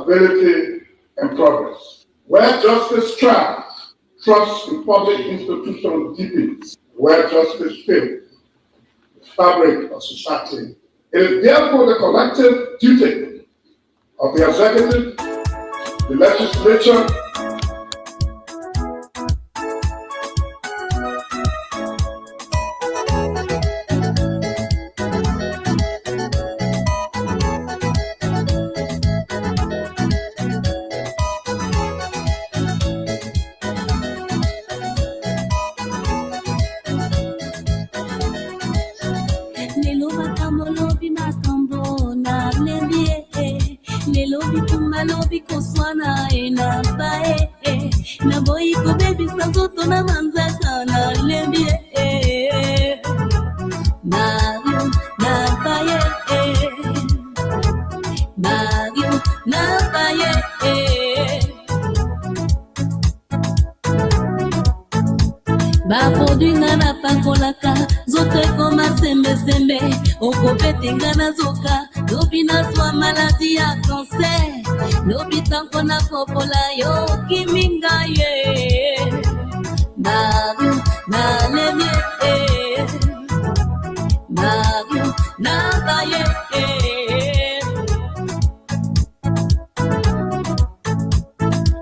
stability, and progress. Where justice thrives, trust in public institutions deepens. Where justice fails, the fabric of society. It is therefore the collective duty of the executive, the legislature, Ngana zoka, lobina swa maladi ya cancer, lobita nkona popola yo kiminga ye. Mario na lemye, Mario na baye.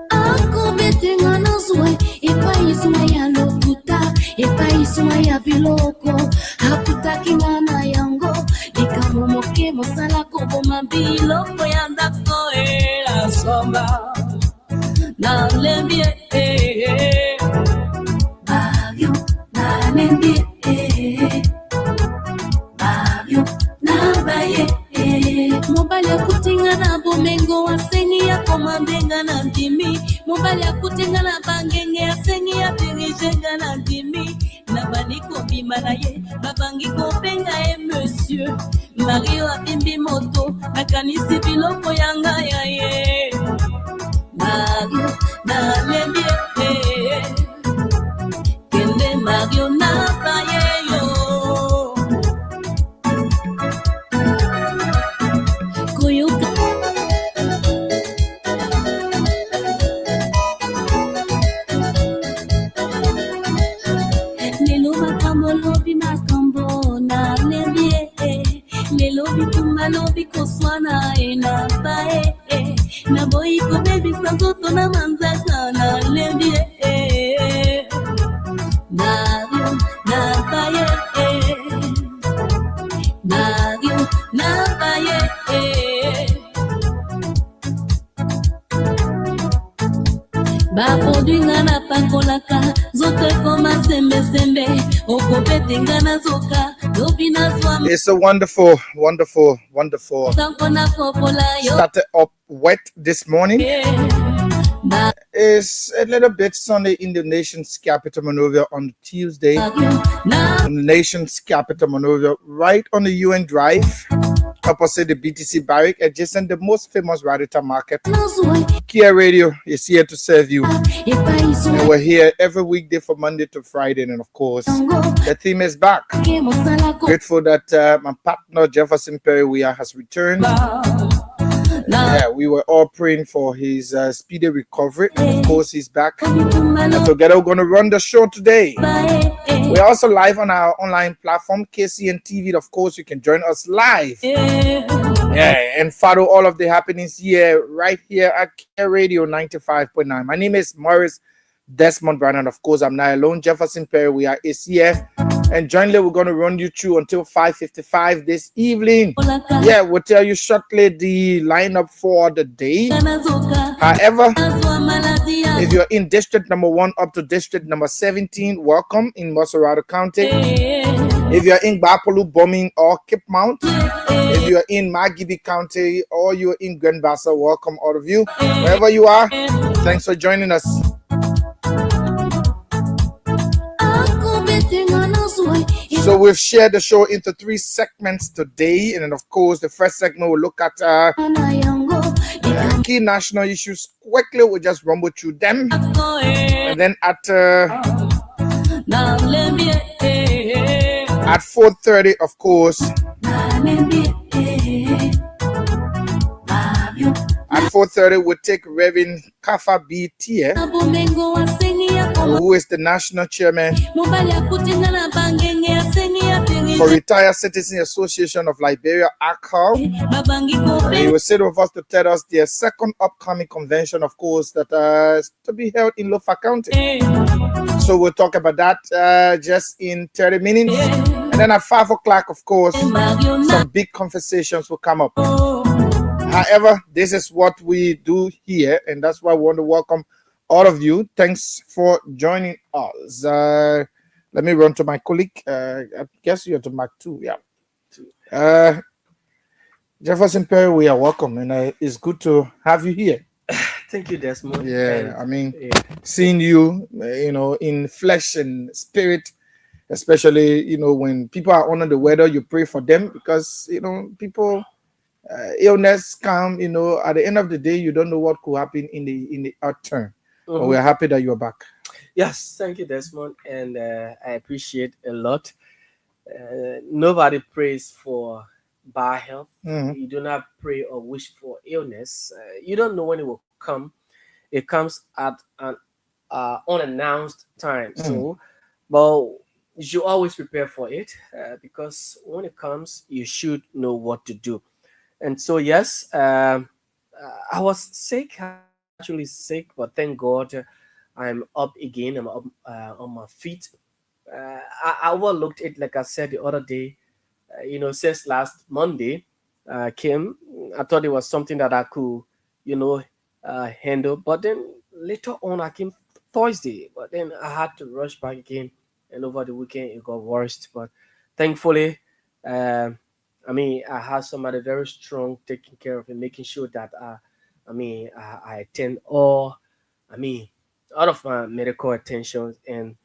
Ako bete ngana zwe, ipa iswa ya lokuta, ipa iswa ya biloko, haputaki ngana yango. Moke mosala koboma biloko ya ndako la somba na lembie Mario na lembie Mario na baye mobali akutinga na bomengo asengi ya komandenga na ndimi mobali akutinga na bangenge asengi ya dirigenga na ndimi na baniko bima na ye babangi kopenga monsieur Mario abimbi moto nakanisi biloko yanga ya ye Mario na lembie kende Mario na baye yo koyoka lelo makambo lobi makambo na lembie Lelobi kumalobi koswana na bae na boy ko baby sanzoto na manzaka na lembie Mario na bae Mario na bae ba produit ngana pakolaka zote koma sembe sembe okopete ngana zoka. It's a wonderful started up wet this morning. It's a little bit sunny in the nation's capital Monrovia on Tuesday. In the nation's capital Monrovia, right on the UN Drive, opposite the BTC Barrack, adjacent the most famous Radita Market. Kia Radio is here to serve you. And we're here every weekday from Monday to Friday, and of course, the theme is back. Grateful that my partner Jefferson Perry has returned. Yeah, we were all praying for his speedy recovery. Of course, he's back. And together, we're going to run the show today. We're also live on our online platform, KCN TV. Of course, you can join us live. Yeah, and follow all of the happenings here, right here at Care Radio 95.9. My name is Morris Desmond Brown, and of course, I'm not alone. Jefferson Perry, is here. And jointly, we're going to run you through until 5:55 this evening. Yeah, we'll tell you shortly the lineup for the day. However, if you're in district number 1 up to district number 17, welcome in Moserado County. If you're in Bapolu, Bombing, or Cape Mount, if you're in Magibi County or you're in Grand Bassa, welcome all of you. Wherever you are, thanks for joining us. So we've shared the show into 3 segments today, and then of course the first segment will look at key national issues quickly. We'll just rumble through them, and then at 4:30, of course, At 4:30, we'll take Reverend Kafa B. Tier, who is the national chairman for Retired Citizen Association of Liberia, ACAL. He will sit with us to tell us their second upcoming convention, of course, that is to be held in Lofa County. So we'll talk about that just in 30 minutes. And then at 5 o'clock, of course, some big conversations will come up. However, this is what we do here, and that's why we want to welcome all of you. Thanks for joining us. Let me run to my colleague. I guess you're to Mark 2. Yeah. Jefferson Perry, we are welcome, and it's good to have you here. Thank you, Desmond. Yeah, I mean, seeing you, in flesh and spirit, especially, when people are under the weather, you pray for them because, people, illness come, at the end of the day, you don't know what could happen in the outturn. But we're happy that you're back. Yes, thank you, Desmond, and I appreciate a lot. Nobody prays for bad health. You do not pray or wish for illness. You don't know when it will come. It comes at an unannounced time. So, but you should always prepare for it because when it comes, you should know what to do. And so, yes, I was sick, actually sick, but thank God I'm up again. I'm up on my feet. I overlooked it, like I said the other day, since last Monday came. I thought it was something that I could, handle. But then later on, I came Thursday, but then I had to rush back again. And over the weekend, it got worse. But thankfully, I had somebody very strong taking care of me, making sure that I attend all of my medical attentions. And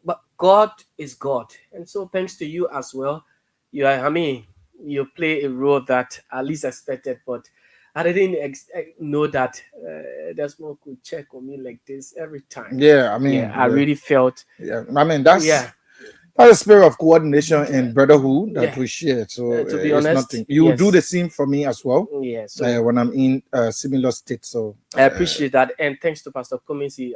but God is God, and so thanks to you as well. You play a role that at least expected, but I didn't know that Desmond could check on me like this every time. Yeah, I really felt. Yeah, that's a spirit of coordination and brotherhood that we share. So to be honest, nothing. You do the same for me as well. Yeah. So when I'm in a similar state, so I appreciate that, and thanks to Pastor Cummins, he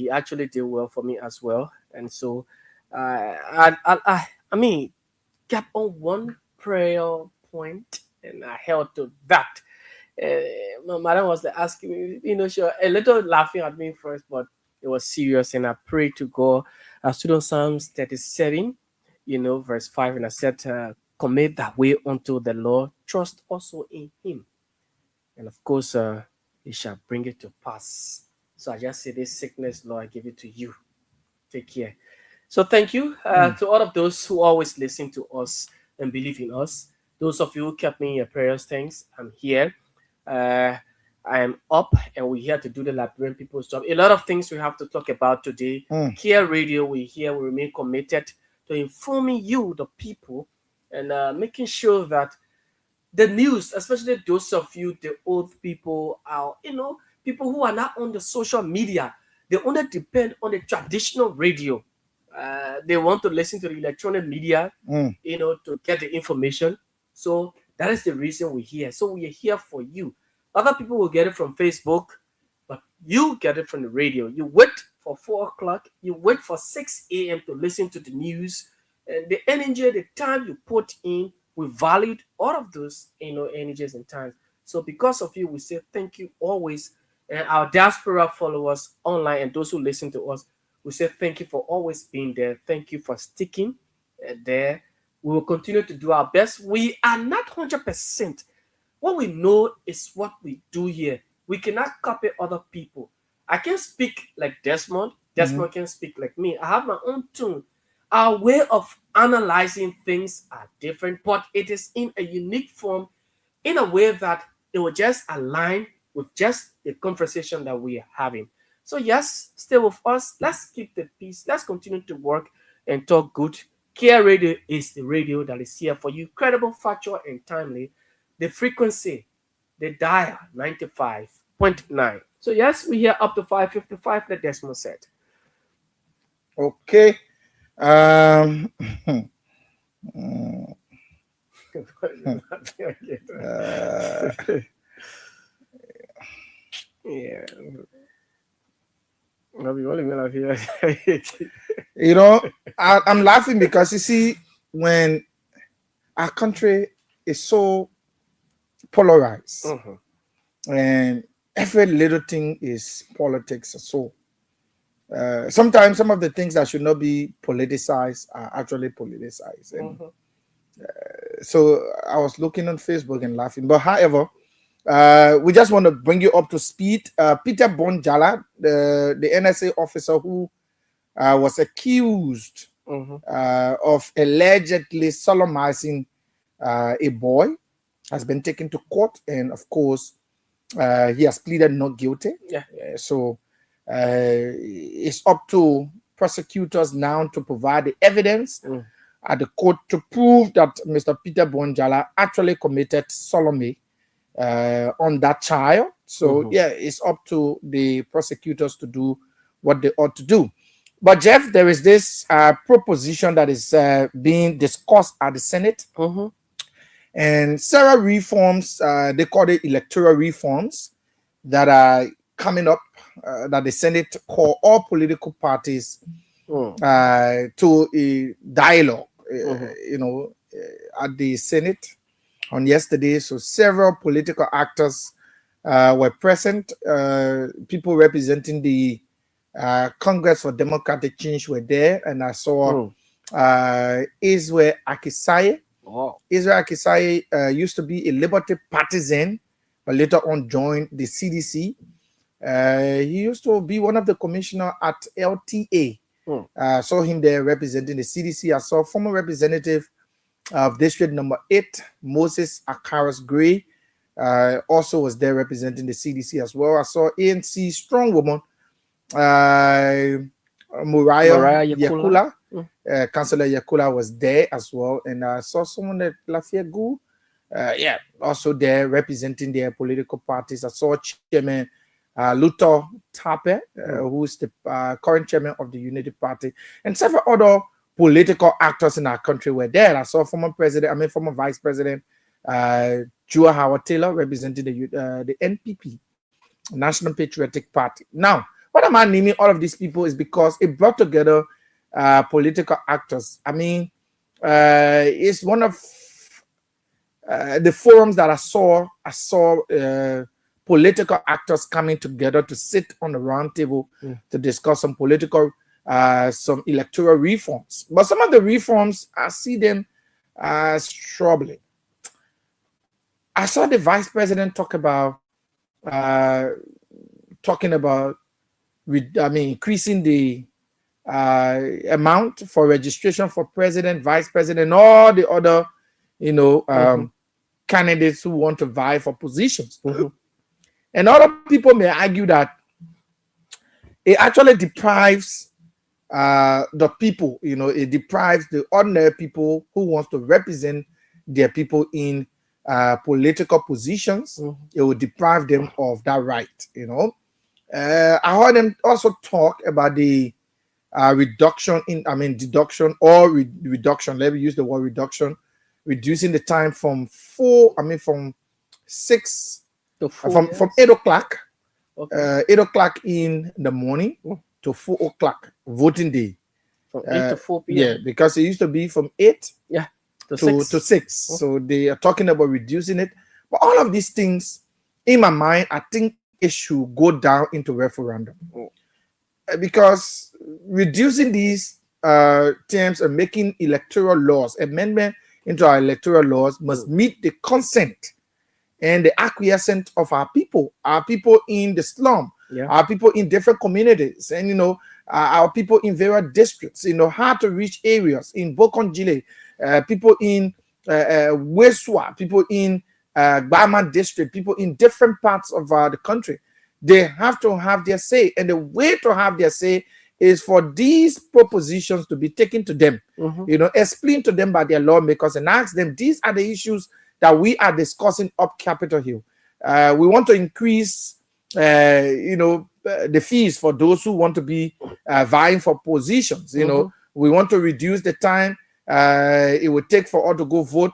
actually did well for me as well. And so I kept on one prayer point, and I held to that. My mother was asking me, she was a little laughing at me first, but it was serious. And I prayed to God. I stood on Psalms 37, verse 5, and I said, commit that way unto the Lord, trust also in him. And of course, he shall bring it to pass. So I just say, this sickness, Lord, I give it to you. Take care. So thank you to all of those who always listen to us and believe in us. Those of you who kept me in your prayers, thanks. I'm here. I am up, and we're here to do the Liberian people's job. A lot of things we have to talk about today. Here, radio, we remain committed to informing you, the people, and making sure that the news, especially those of you, the old people, are, people who are not on the social media, they only depend on the traditional radio. They want to listen to the electronic media, to get the information. So that is the reason we're here. So we're here for you. Other people will get it from Facebook, but you get it from the radio. You wait for 4 o'clock. You wait for 6 a.m. to listen to the news. And the energy, the time you put in, we valued all of those, energies and times. So because of you, we say thank you always. And our diaspora followers online and those who listen to us, we say thank you for always being there. Thank you for sticking there. We will continue to do our best. We are not 100%. What we know is what we do here. We cannot copy other people. I can speak like Desmond. Desmond can speak like me. I have my own tune. Our way of analyzing things are different, but it is in a unique form, in a way that it will just align with just the conversation that we are having. So yes, stay with us. Let's keep the peace. Let's continue to work and talk good. Care Radio is the radio that is here for you. Credible, factual, and timely. The frequency, the dial, 95.9. So yes, we hear up to 555, the decimal set. Okay. Yeah. I'm I'm laughing because you see, when our country is so polarized and every little thing is politics. So sometimes some of the things that should not be politicized are actually politicized. And so I was looking on Facebook and laughing. But however, we just want to bring you up to speed. Peter Bonjala, the NSA officer who was accused of allegedly sodomizing a boy, has been taken to court, and of course, he has pleaded not guilty. Yeah. So it's up to prosecutors now to provide the evidence at the court to prove that Mr. Peter Bonjala actually committed sodomy on that child. So yeah, it's up to the prosecutors to do what they ought to do. But Jeff, there is this proposition that is being discussed at the Senate, and several reforms, they call it electoral reforms, that are coming up, that the Senate call all political parties to a dialogue, at the Senate on yesterday. So several political actors were present. People representing the Congress for Democratic Change were there, and I saw Israel Akisaye. Israel Akisaye used to be a Liberty partisan, but later on joined the CDC. He used to be one of the commissioners at LTA. Saw him there representing the CDC. I saw former representative of District Number 8, Moses Akaras Gray, also was there representing the CDC as well. I saw ANC strong woman, Muriah Yakula. Councillor Yakula was there as well, and I saw someone at Lafiegu, also there representing their political parties. I saw Chairman Luther Tape, who is the current chairman of the Unity Party, and several other political actors in our country were there. I saw former Vice President Jua Howard Taylor representing the NPP, National Patriotic Party. Now, what am I naming all of these people is because it brought together political actors. I mean, it's one of the forums that I saw political actors coming together to sit on the round table to discuss some political, some electoral reforms. But some of the reforms, I see them as troubling. I saw the vice president talking about increasing the amount for registration for president, vice president, all the other, candidates who want to vie for positions. And other people may argue that it actually deprives the people, it deprives the ordinary people who wants to represent their people in political positions. It will deprive them of that right. I heard them also talk about the deduction. Let me use the word reduction, reducing the time from 6 to 4, from 8 o'clock, 8 o'clock in the morning to 4 o'clock voting day. From 8 to 4 p.m. Yeah, because it used to be from 8 to 6. So they are talking about reducing it. But all of these things, in my mind, I think it should go down into referendum. Because reducing these terms and making electoral laws, amendment into our electoral laws must meet the consent and the acquiescence of our people in the slum, our people in different communities, and our people in various districts, hard to reach areas in Bokonjile, people in Weswa, people in Bama district, people in different parts of the country. They have to have their say, and the way to have their say is for these propositions to be taken to them, explained to them by their lawmakers, and ask them, these are the issues that we are discussing up Capitol Hill. We want to increase, the fees for those who want to be vying for positions. We want to reduce the time it would take for all to go vote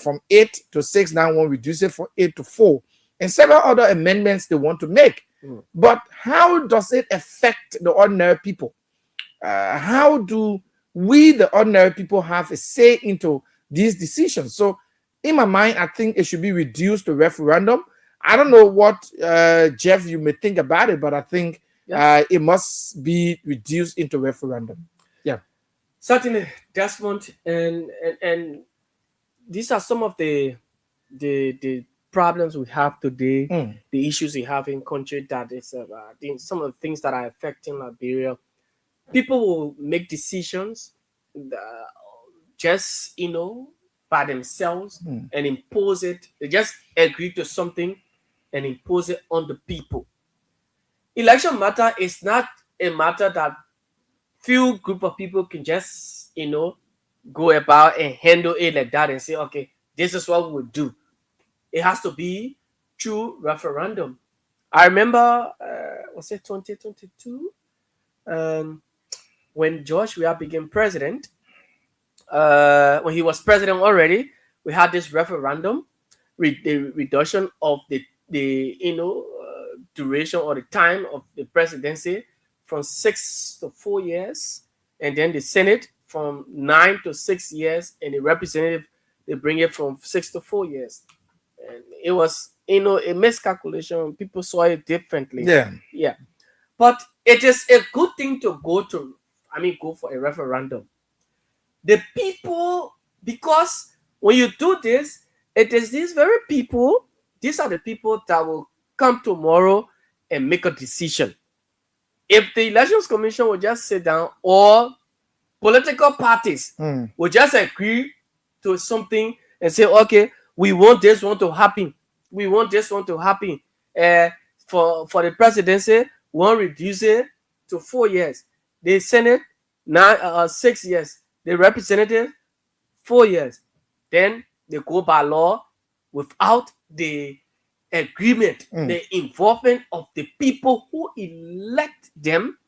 from 8 to 6. Now we'll reduce it from 8 to 4. and several other amendments they want to make. But how does it affect the ordinary people? How do we, the ordinary people, have a say into these decisions? So in my mind, I think it should be reduced to referendum. I don't know what, Jeff, you may think about it, but I think it must be reduced into referendum. Yeah. Certainly, Desmond, and these are some of the problems we have today, the issues we have in country that is some of the things that are affecting Liberia. People will make decisions just by themselves and impose it. They just agree to something and impose it on the people. Election matter is not a matter that few group of people can just go about and handle it like that and say, okay, this is what we will do. It has to be through referendum. I remember, was it 2022? When George Weah became president, when he was president already, we had this referendum, the reduction of the duration or the time of the presidency from 6 to 4 years, and then the Senate from 9 to 6 years, and the representative they bring it from 6 to 4 years. And it was a miscalculation. People saw it differently. Yeah. But it is a good thing to go for a referendum. The people, because when you do this, it is these very people, these are the people that will come tomorrow and make a decision. If the Elections Commission will just sit down, or political parties will just agree to something and say, okay, we want this one to happen. We want this one to happen. For the presidency, we want to reduce it to 4 years. The Senate, 6 years. The representative, 4 years. Then they go by law without the agreement, the involvement of the people who elect them.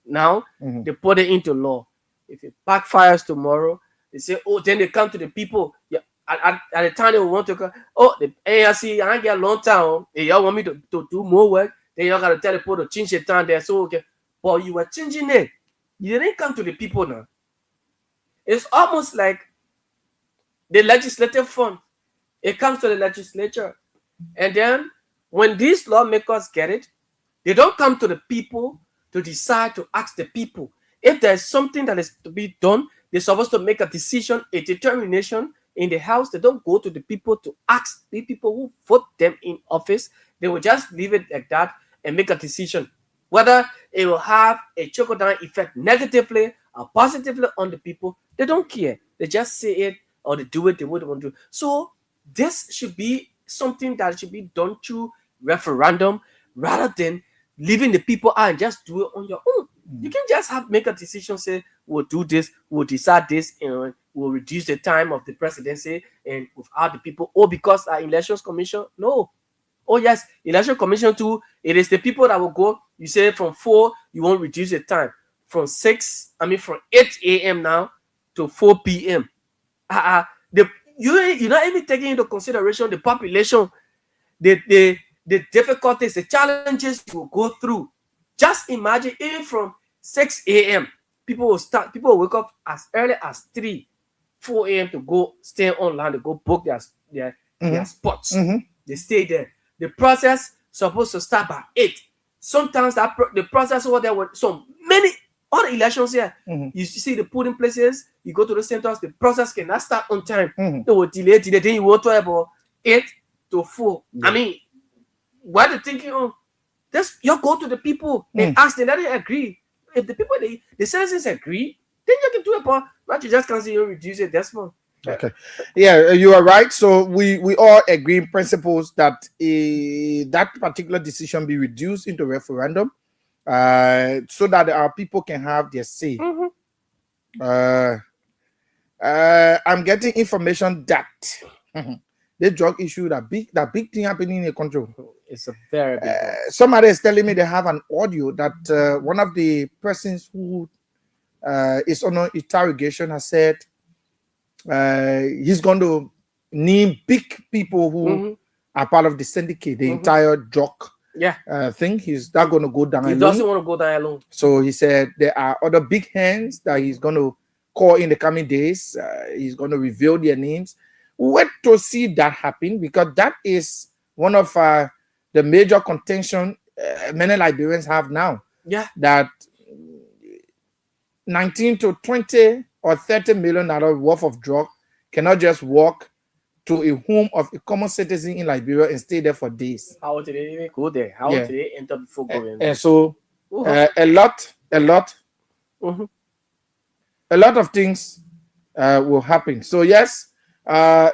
Now they put it into law. If it backfires tomorrow, they say, oh, then they come to the people. Yeah, at the time they want to come, oh, the ARC, I ain't got a long time. If y'all want me to do more work, then y'all got to tell the people to change the time there. So, okay, but you were changing it. You didn't come to the people now. It's almost like the legislative fund. It comes to the legislature. And then when these lawmakers get it, they don't come to the people to decide, to ask the people. If there's something that is to be done, they're supposed to make a decision, a determination in the House. They don't go to the people to ask the people who vote them in office. They will just leave it like that and make a decision. Whether it will have a trickle-down effect negatively or positively on the people, they don't care. They just say it or they do it the way they want to do. So this should be something that should be done through referendum rather than leaving the people out and just do it on your own. You can just make a decision, say, we'll do this, we'll decide this, and we'll reduce the time of the presidency and without the people. Oh, because our elections commission? No. Oh, yes, election commission too. It is the people that will go. You say from 4, you won't reduce the time. From 8 a.m. now to 4 p.m. You're not even taking into consideration the population, the difficulties, the challenges you will go through. Just imagine, even from 6 a.m., people will wake up as early as 3, 4 a.m. to go stay online, to go book their spots. They stay there. The process supposed to start by 8. Sometimes the process over there with so many other elections here. You see the polling places, you go to the centers, the process cannot start on time. They will delay, then you want to about 8 to 4. I mean, what are they thinking of? Just you go to the people and ask them, let them agree. If the people, the citizens agree, then you can do it, but not you just can't say you reduce it. That's fine. Okay. Yeah, you are right. So we all agree in principles that that particular decision be reduced into referendum, so that our people can have their say. I'm getting information that the drug issue, that big thing happening in the country. It's a very big one. Somebody is telling me they have an audio that one of the persons who is on interrogation has said he's going to name big people who are part of the syndicate, the entire drug thing. He's not going to go down He alone. doesn't want to go down alone. So he said there are other big hands that he's going to call in the coming days. He's going to reveal their names. Wait to see that happen, because that is one of the major contention many Liberians have now. Yeah. That 19 to 20 or 30 million dollars worth of drug cannot just walk to a home of a common citizen in Liberia and stay there for days. How did they even go there? How did they enter before going? And so a lot a lot of things will happen. So yes,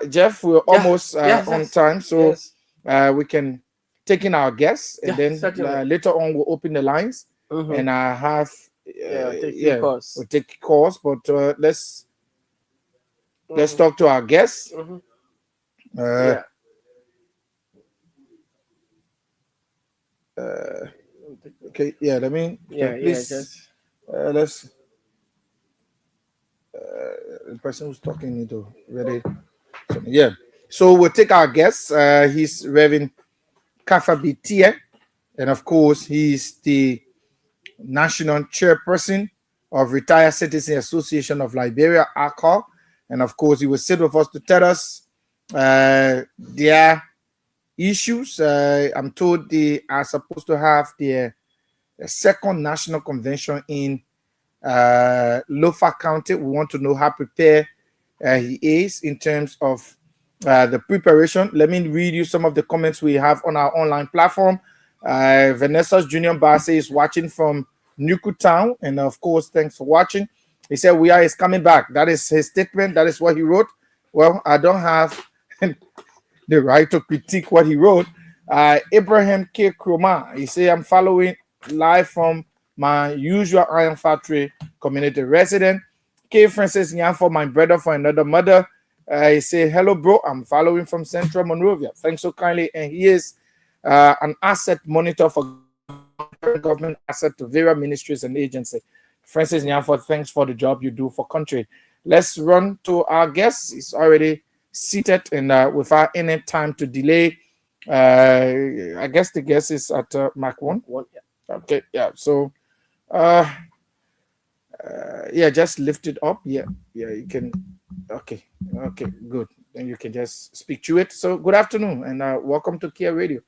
Jeff, we're almost on time, so we can take in our guests, and then later on we'll open the lines, and I have we'll take calls, but let's talk to our guests. Okay, let me please let's the person who's talking need to ready. So we'll take our guests. He's Reverend Kafa Tie, and of course he's the national chairperson of Retired Citizen Association of Liberia, ACOL, and of course he will sit with us to tell us their issues. I'm told they are supposed to have their second national convention in Lofa County. We want to know how prepared he is in terms of the preparation. Let me read you some of the comments we have on our online platform. Vanessa's Junior Basse is watching from Nuku Town, and of course, thanks for watching. He said we is coming back. That is his statement. That is what he wrote. Well, I don't have the right to critique what he wrote. Abraham K. Kroma, he said, I'm following live from my usual Iron Factory community resident. K. Francis Nyanfo, my brother for another mother. He said, hello, bro. I'm following from Central Monrovia. Thanks so kindly. And he is an asset monitor for government asset to various ministries and agencies. Francis Nyanfo, thanks for the job you do for country. Let's run to our guest. He's already seated, and without any time to delay, I guess the guest is at Mark 1. Okay, so just lift it up. You can. Okay, good. Then you can just speak to it. So good afternoon, and welcome to Kia Radio.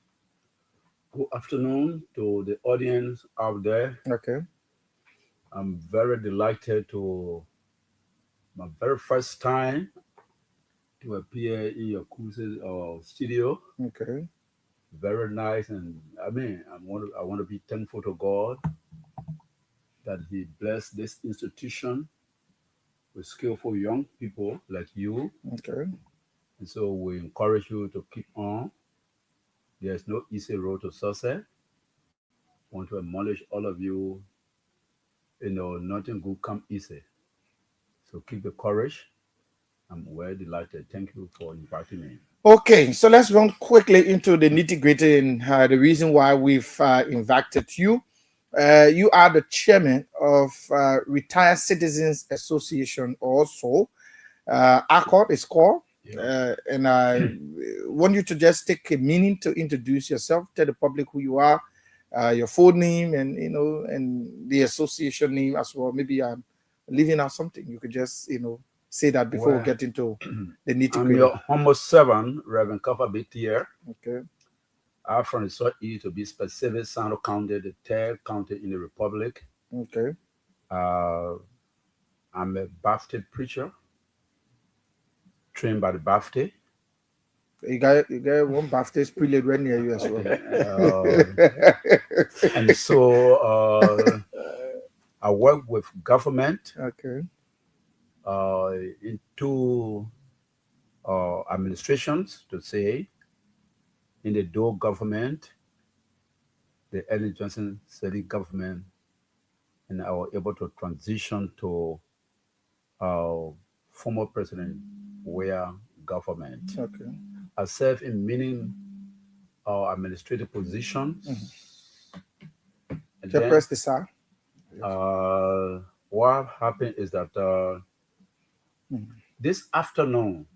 Good afternoon to the audience out there. Okay. I'm very delighted to my very first time to appear in your cruises or studio. Okay. Very nice, and I want to be thankful to God that He blessed this institution with skillful young people like you. Okay. And so we encourage you to keep on. There's no easy road to success. I want to admonish all of you, nothing good come easy. So keep the courage. I'm very delighted. Thank you for inviting me. Okay, so let's run quickly into the nitty-gritty and the reason why we've invited you. You are the chairman of Retired Citizens Association, also. ACOT is called. And I want you to just take a minute to introduce yourself, tell the public who you are, your full name, and and the association name as well. Maybe I'm leaving out something. You could just say that before we get into the nitty-gritty. I'm your humble servant, Reverend Kafa Tie. Okay. I'm from the Southeast, to be specific, Sando County, the third county in the Republic. Okay. I'm a Baptist preacher, trained by the Baptist. You got one Baptist prelate right near you as well. And so I work with government. Okay. In two administrations, to say, in the Doe government, the Ellen Johnson city government, and I was able to transition to former President Weah government. Okay. I served in many administrative positions. And Just press the star. What happened is that this afternoon,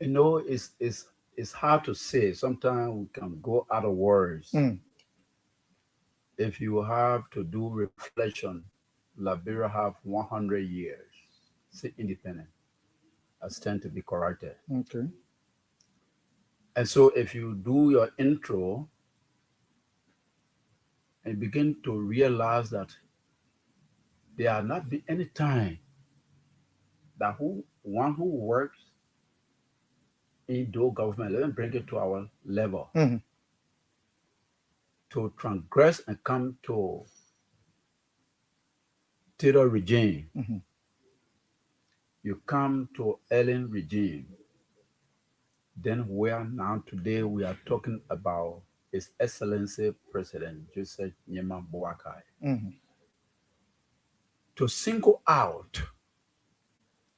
You know, it's hard to say. Sometimes we can go out of words. If you have to do reflection, Liberia have 100 years. See, independent. I stand to be corrected. Okay. And so if you do your intro and begin to realize that there has not been any time that one who works in the government, let me bring it to our level, to transgress and come to terror regime. You come to Ellen regime. Then where now today we are talking about His Excellency President Joseph Nyema Boakai. To single out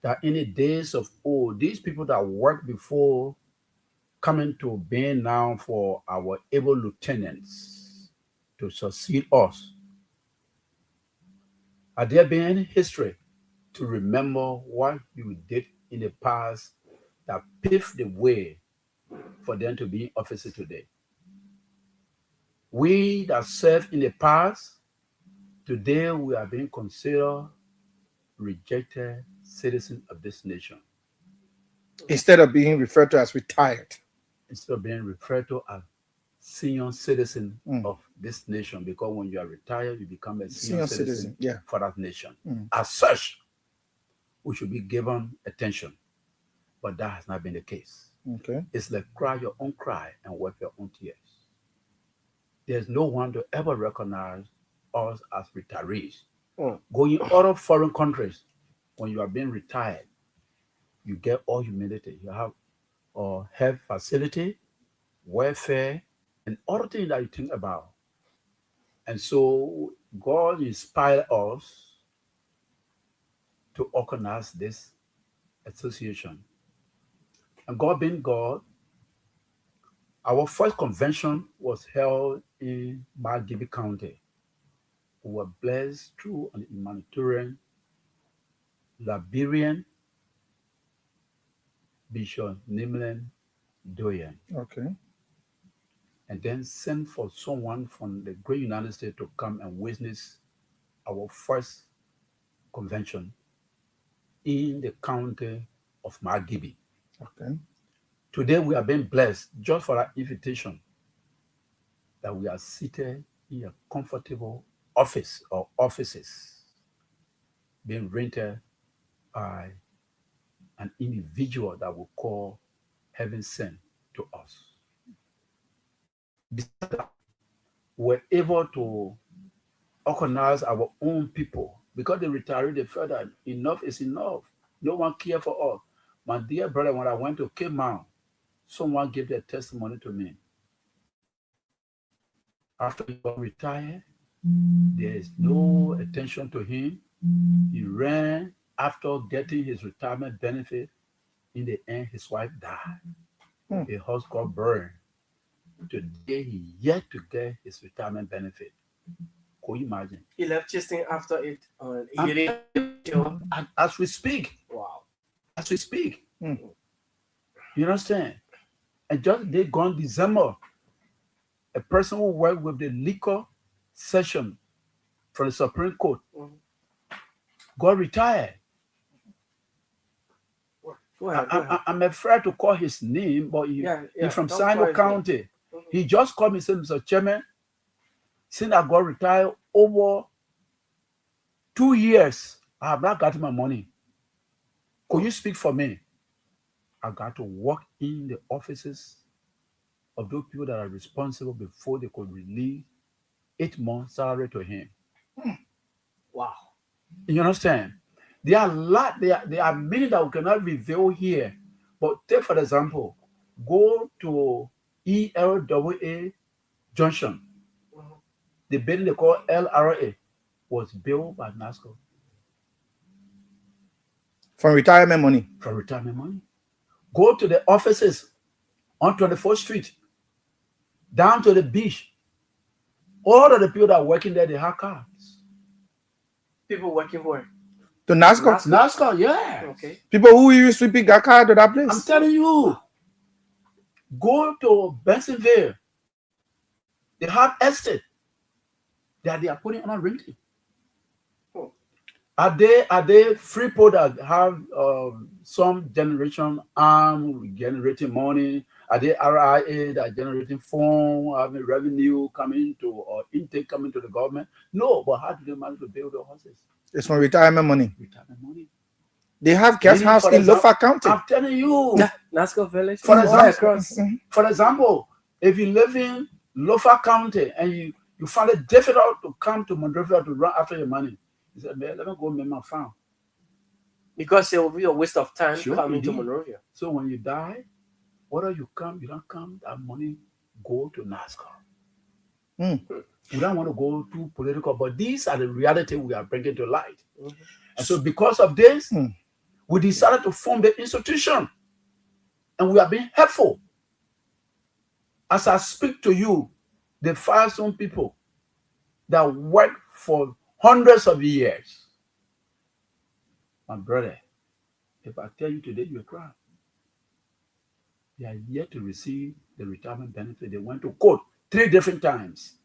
that in the days of old, these people that worked before coming to being now for our able lieutenants to succeed us. Are there been any history to remember what you did in the past that paved the way for them to be in office today? We that served in the past, today we are being considered rejected citizens of this nation. Instead of being referred to as retired. Instead of being referred to as senior citizen of this nation, because when you are retired, you become a senior citizen for that nation. As such, we should be given attention. But that has not been the case. Okay. It's like cry your own cry and wipe your own tears. There's no one to ever recognize us as retirees. Going other foreign countries, when you are being retired, you get all humility. You have a health facility, welfare, and other things that you think about. And so God inspired us to organize this association. And God being God, our first convention was held in Margibi County. We were blessed through an humanitarian Liberian Bishop Nimlen Doyen. Okay. And then sent for someone from the great United States to come and witness our first convention in the county of Margibi. Okay. Today we are being blessed just for that invitation that we are seated in a comfortable office or offices being rented by an individual that we call heaven sent to us. We're able to organize our own people because the retirees, they felt that enough is enough. No one cares for us. My dear brother, when I went to Cape Mount, someone gave their testimony to me. After he got retired, there is no attention to him. He ran after getting his retirement benefit. In the end, his wife died. The house got burned. Today, he yet to get his retirement benefit. Can you imagine? He left chasing after it. As we speak. Wow. As we speak. You understand? And just they gone December, a person who worked with the liquor session from the Supreme Court got retired. Go ahead. I'm afraid to call his name, but he's from Sino County. He just called me and said, Mr. Chairman, since I got retired over 2 years, I have not gotten my money. Could you speak for me? I got to work in the offices of those people that are responsible before they could release 8 months salary to him. Wow. You understand? There are many that we cannot reveal here. But take for example, go to ELWA Junction. The building they call LRA was built by NASCO. From retirement money. From retirement money. Go to the offices on 24th Street, down to the beach. All of the people that are working there, they have cars. People working where? To NASCO. NASCO, yeah. Okay. People who use sweeping got car to that place. I'm telling you, go to Bensonville. They have estate that they are putting on a renting. Oh. Are they free that have some generation arm generating money? Are they RIA that are generating phone, having revenue coming to or intake coming to the government? No, but how do they manage to build the houses? It's from retirement money. Retirement money. They have guest Meaning, house for in example, Lofa County. I'm telling you. Yeah, NASCO village. For all example, across. For example, if you live in Lofa County and you find it difficult to come to Monrovia to run after your money, you say, man, let me go make my farm. Because it will be a waste of time Sure, coming to indeed. Monrovia. So when you die, whether you come, you don't come, that money go to NASCO. We don't want to go too political, but these are the reality we are bringing to light. And so because of this, we decided to form the institution. And we are being helpful. As I speak to you, the Firestone people that work for hundreds of years. My brother, if I tell you today, you will cry. They are yet to receive the retirement benefit. They went to court 3 different times.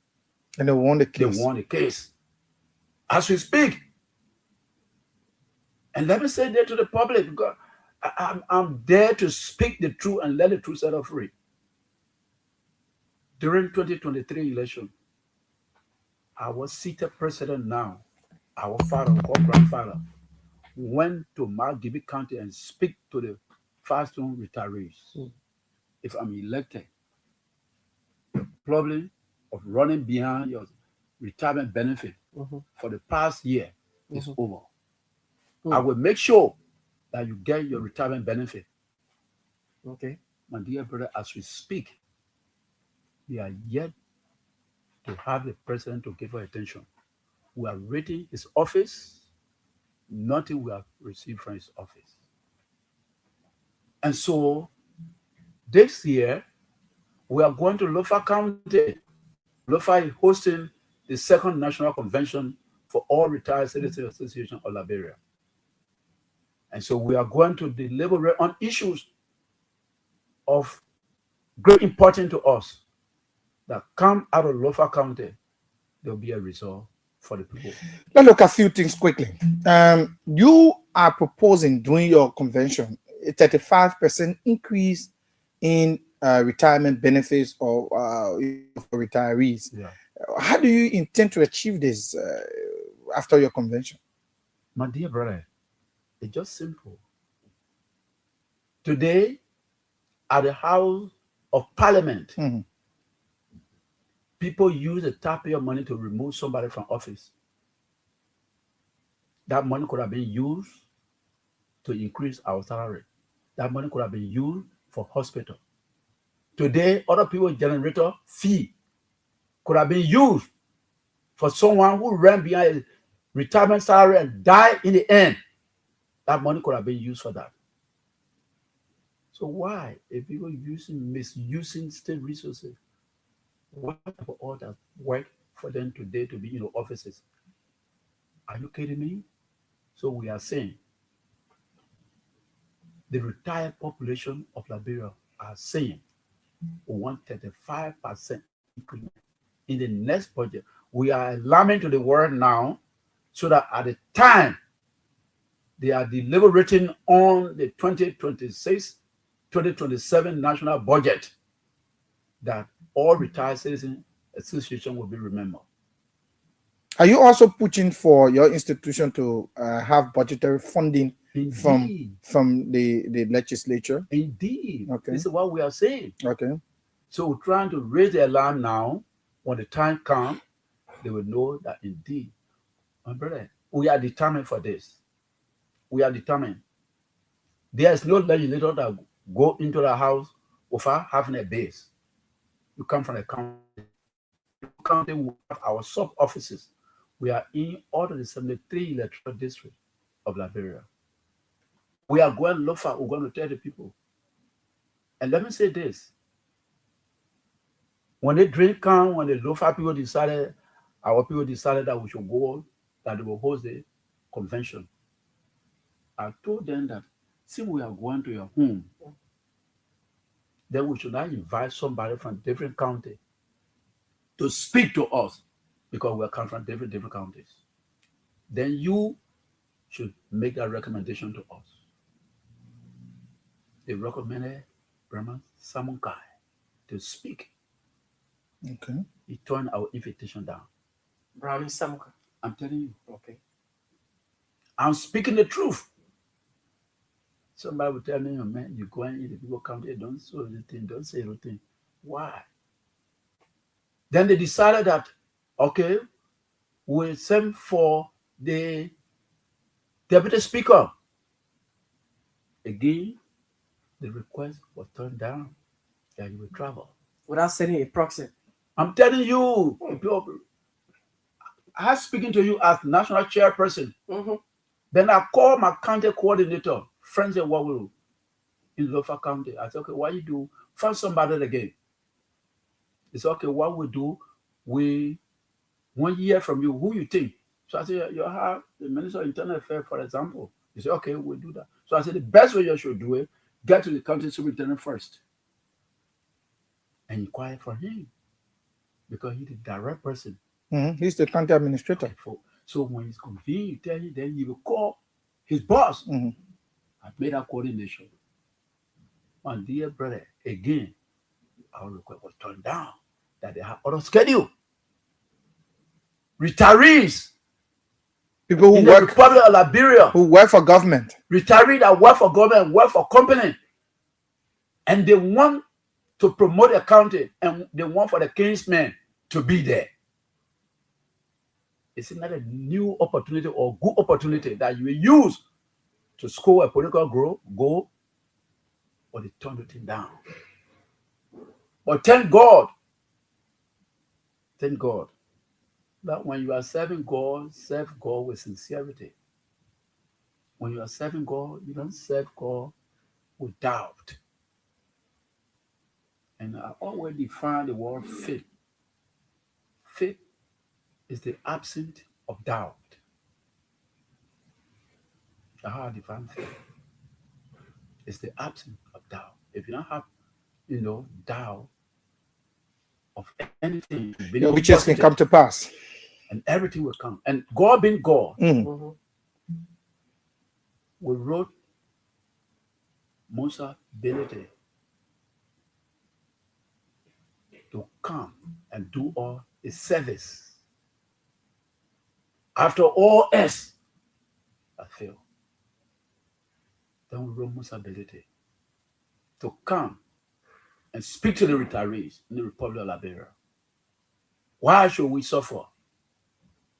And they won the case. They won the case. As we speak. And let me say that to the public, because I'm there to speak the truth and let the truth set us free. During 2023 election, our seated president now, our father, our grandfather, went to Margibi County and speak to the Firestone retirees. If I'm elected, the problem of running behind your retirement benefit for the past year is over. I will make sure that you get your retirement benefit. Okay. My dear brother, as we speak, we are yet to have the president to give our attention. We are rating his office, nothing we have received from his office. And so this year, we are going to Lofa County. Lofa is hosting the 2nd National Convention for all Retired Citizens Association of Liberia. And so we are going to deliberate on issues of great importance to us that come out of Lofa County. There will be a result for the people. Let's look at a few things quickly. You are proposing during your convention a 35% increase in retirement benefits or for retirees. Yeah. How do you intend to achieve this after your convention? My dear brother, it's just simple. Today, at the House of Parliament, people use the taxpayer money to remove somebody from office. That money could have been used to increase our salary. That money could have been used for hospital. Today, other people's generator fee could have been used for someone who ran behind a retirement salary and died in the end. That money could have been used for that. So why, if people misusing state resources, why for all that work for them today to be in the offices? Are you kidding me? So we are saying the retired population of Liberia are saying we want 35% increment in the next budget. We are alarming to the world now so that at the time they are deliberating on the 2026-2027 national budget, that all retired citizen association will be remembered. Are you also pushing for your institution to have budgetary funding from the legislature? Indeed. Okay. This is what we are saying. Okay. So we're trying to raise the alarm now. When the time comes, they will know that indeed, my brother, we are determined for this. We are determined. There is no legislator that go into the house without having a base. You come from the county. The county will have our sub offices. We are in all of the 73 electoral districts of Liberia. We are going to look for, we're going to tell the people. And let me say this. When the drink come, when the Lofa people decided, our people decided that we should go, that they will host the convention. I told them that, see, we are going to your home. Then we should not invite somebody from different county to speak to us because we are coming from different counties. Then you should make that recommendation to us. They recommended Brahman Samunkai to speak. Okay. He turned our invitation down. Brahmi Samuka. I'm telling you. Okay. I'm speaking the truth. Somebody will tell me, oh, man, you go and eat the people come there, don't say anything, don't say anything. Why? Then they decided that, okay, we'll send for the deputy speaker. Again, the request was turned down that you will travel. Without sending a proxy. I'm telling you, I was speaking to you as national chairperson. Then I called my county coordinator, friends and Wawalu in Lofa County. I said, okay, what you do? Find somebody again. He said, okay, what we do, we want to hear from you, who you think. So I said, you have the Minister of Internal Affairs, for example. He said, okay, we'll do that. So I said, the best way you should do it, get to the county superintendent first and inquire for him because he's the direct person. He's the county administrator. So when he's convened, you tell him, then he will call his boss. I made that coordination. My dear brother, again, our request was turned down that they have other schedule. Retirees, people who in work the Republic of Liberia, who work for government. Retirees that work for government, work for company, and they want to promote a county and they want for the kinsmen to be there. It's not a new opportunity or good opportunity that you will use to score a political goal, or they turn the thing down. But thank God that when you are serving God, serve God with sincerity. When you are serving God, you don't serve God with doubt. And I always define the word faith. Faith is the absence of doubt. That's how I define faith. It's the absence of doubt. If you don't have, doubt of anything, Your wishes can come to pass. And everything will come. And God being God, we wrote Musa ability to come and do all his service. After all else that failed, then we wrote Musa ability to come and speak to the retirees in the Republic of Liberia. Why should we suffer?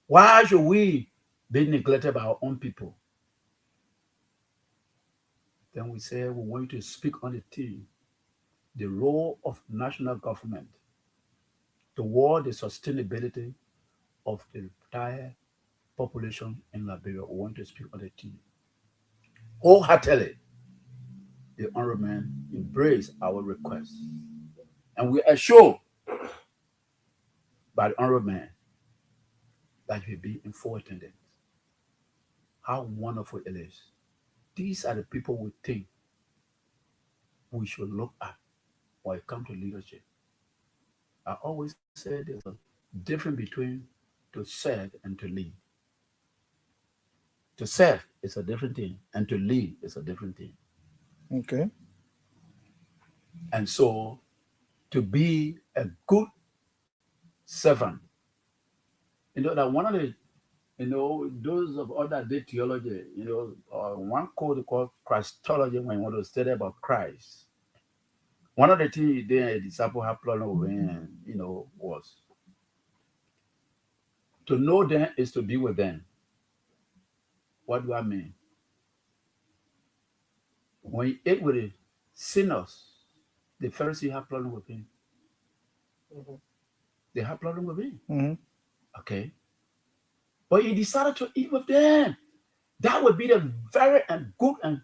Why should we be neglected by our own people? Then we say we want to speak on the theme, the role of national government toward the sustainability of the entire population in Liberia. We want to speak on the theme. Wholeheartedly, the honorable man embraced our request. And we assure by the honorable man that he will be in full attendance. How wonderful it is. These are the people we think we should look at when it comes to leadership. I always say there's a difference between to serve and to lead. To serve is a different thing, and to lead is a different thing. Okay. And so, to be a good servant, that one of the, those of other day theology, one code called Christology when you want to study about Christ. One of the things the disciple had problem with, was to know them is to be with them. What do I mean? When he ate with the sinners, the Pharisees have problem with him. They have problem with him. Okay. But he decided to eat with them. That would be the very good and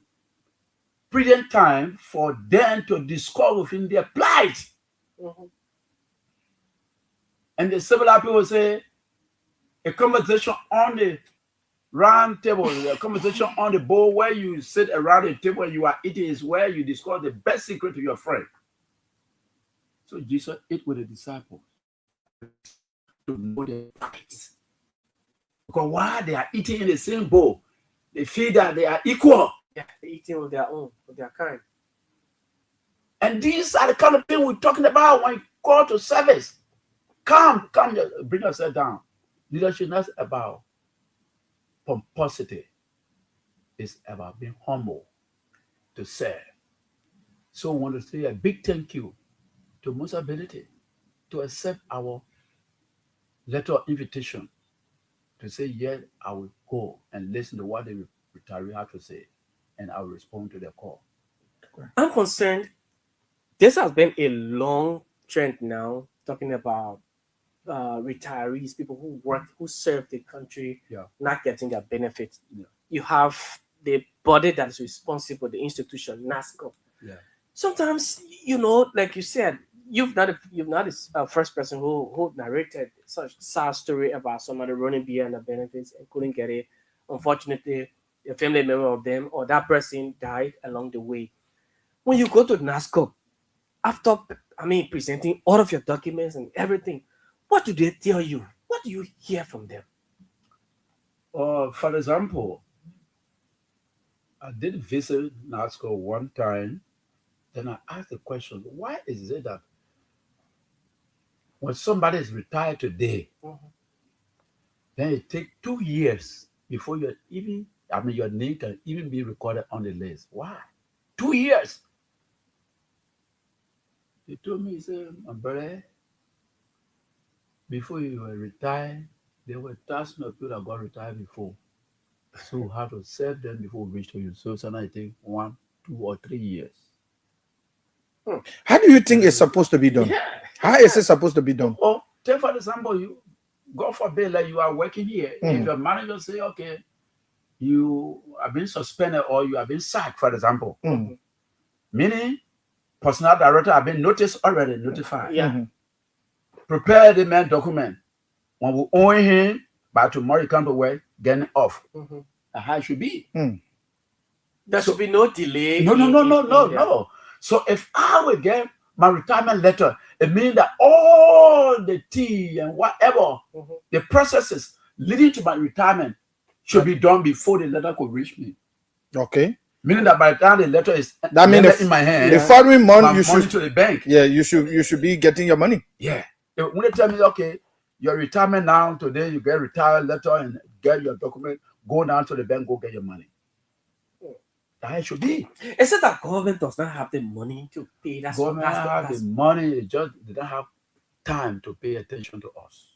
brilliant time for them to discover within their plight. And the several people say a conversation on the round table, the conversation on the board where you sit around the table and you are eating is where you discover the best secret to your friend. So Jesus ate with the disciples to know their fights. Because while they are eating in the same bowl, they feel that they are equal. Yeah, they're eating with their own, with their kind. And these are the kind of things we're talking about when you call to service. Come, bring yourself down. Leadership is not about pomposity. It's about being humble to serve. So I want to say a big thank you to Most Ability to accept our letter of invitation to say, yes, I will go and listen to what the retiree have to say, and I will respond to their call. I'm concerned. This has been a long trend now, talking about retirees, people who work, who serve the country, not getting their benefits. Yeah. You have the body that is responsible, the institution, NASCO. Yeah. Sometimes, like you said, you've not the first person who narrated such sad story about somebody running behind the benefits and couldn't get it. Unfortunately, a family member of them or that person died along the way. When you go to NASCO, after presenting all of your documents and everything, what do they tell you? What do you hear from them? For example, I did visit NASCO one time. Then I asked the question, why is it that when somebody is retired today, then it takes 2 years before your name can even be recorded on the list? Why? 2 years. He told me, he said, my brother, before you were retired, there were thousands of people that got retired before. So we have to serve them before we reach to you. So sometimes it takes 1, 2, or 3 years. How do you think it's supposed to be done? Yeah. How is it supposed to be done? Oh, take for example, you God forbid, like you are working here. If your manager say, okay, you have been suspended or you have been sacked, for example, meaning personnel director have been notified. Yeah. Prepare the man document. When we own him, by tomorrow you come to work, getting off. That's how it should be. There should be no delay. No. So if I will get my retirement letter, it means that all the tea and whatever, the processes leading to my retirement should be done before the letter could reach me. Okay. Meaning that by the time the letter is in my hand, the following month you should to the bank. Yeah, you should be getting your money. Yeah. When they tell me, okay, your retirement now, today you get retired letter and get your document, go down to the bank, go get your money. That it should be. Is it that government does not have the money to pay? Government have the money, they just don't have time to pay attention to us.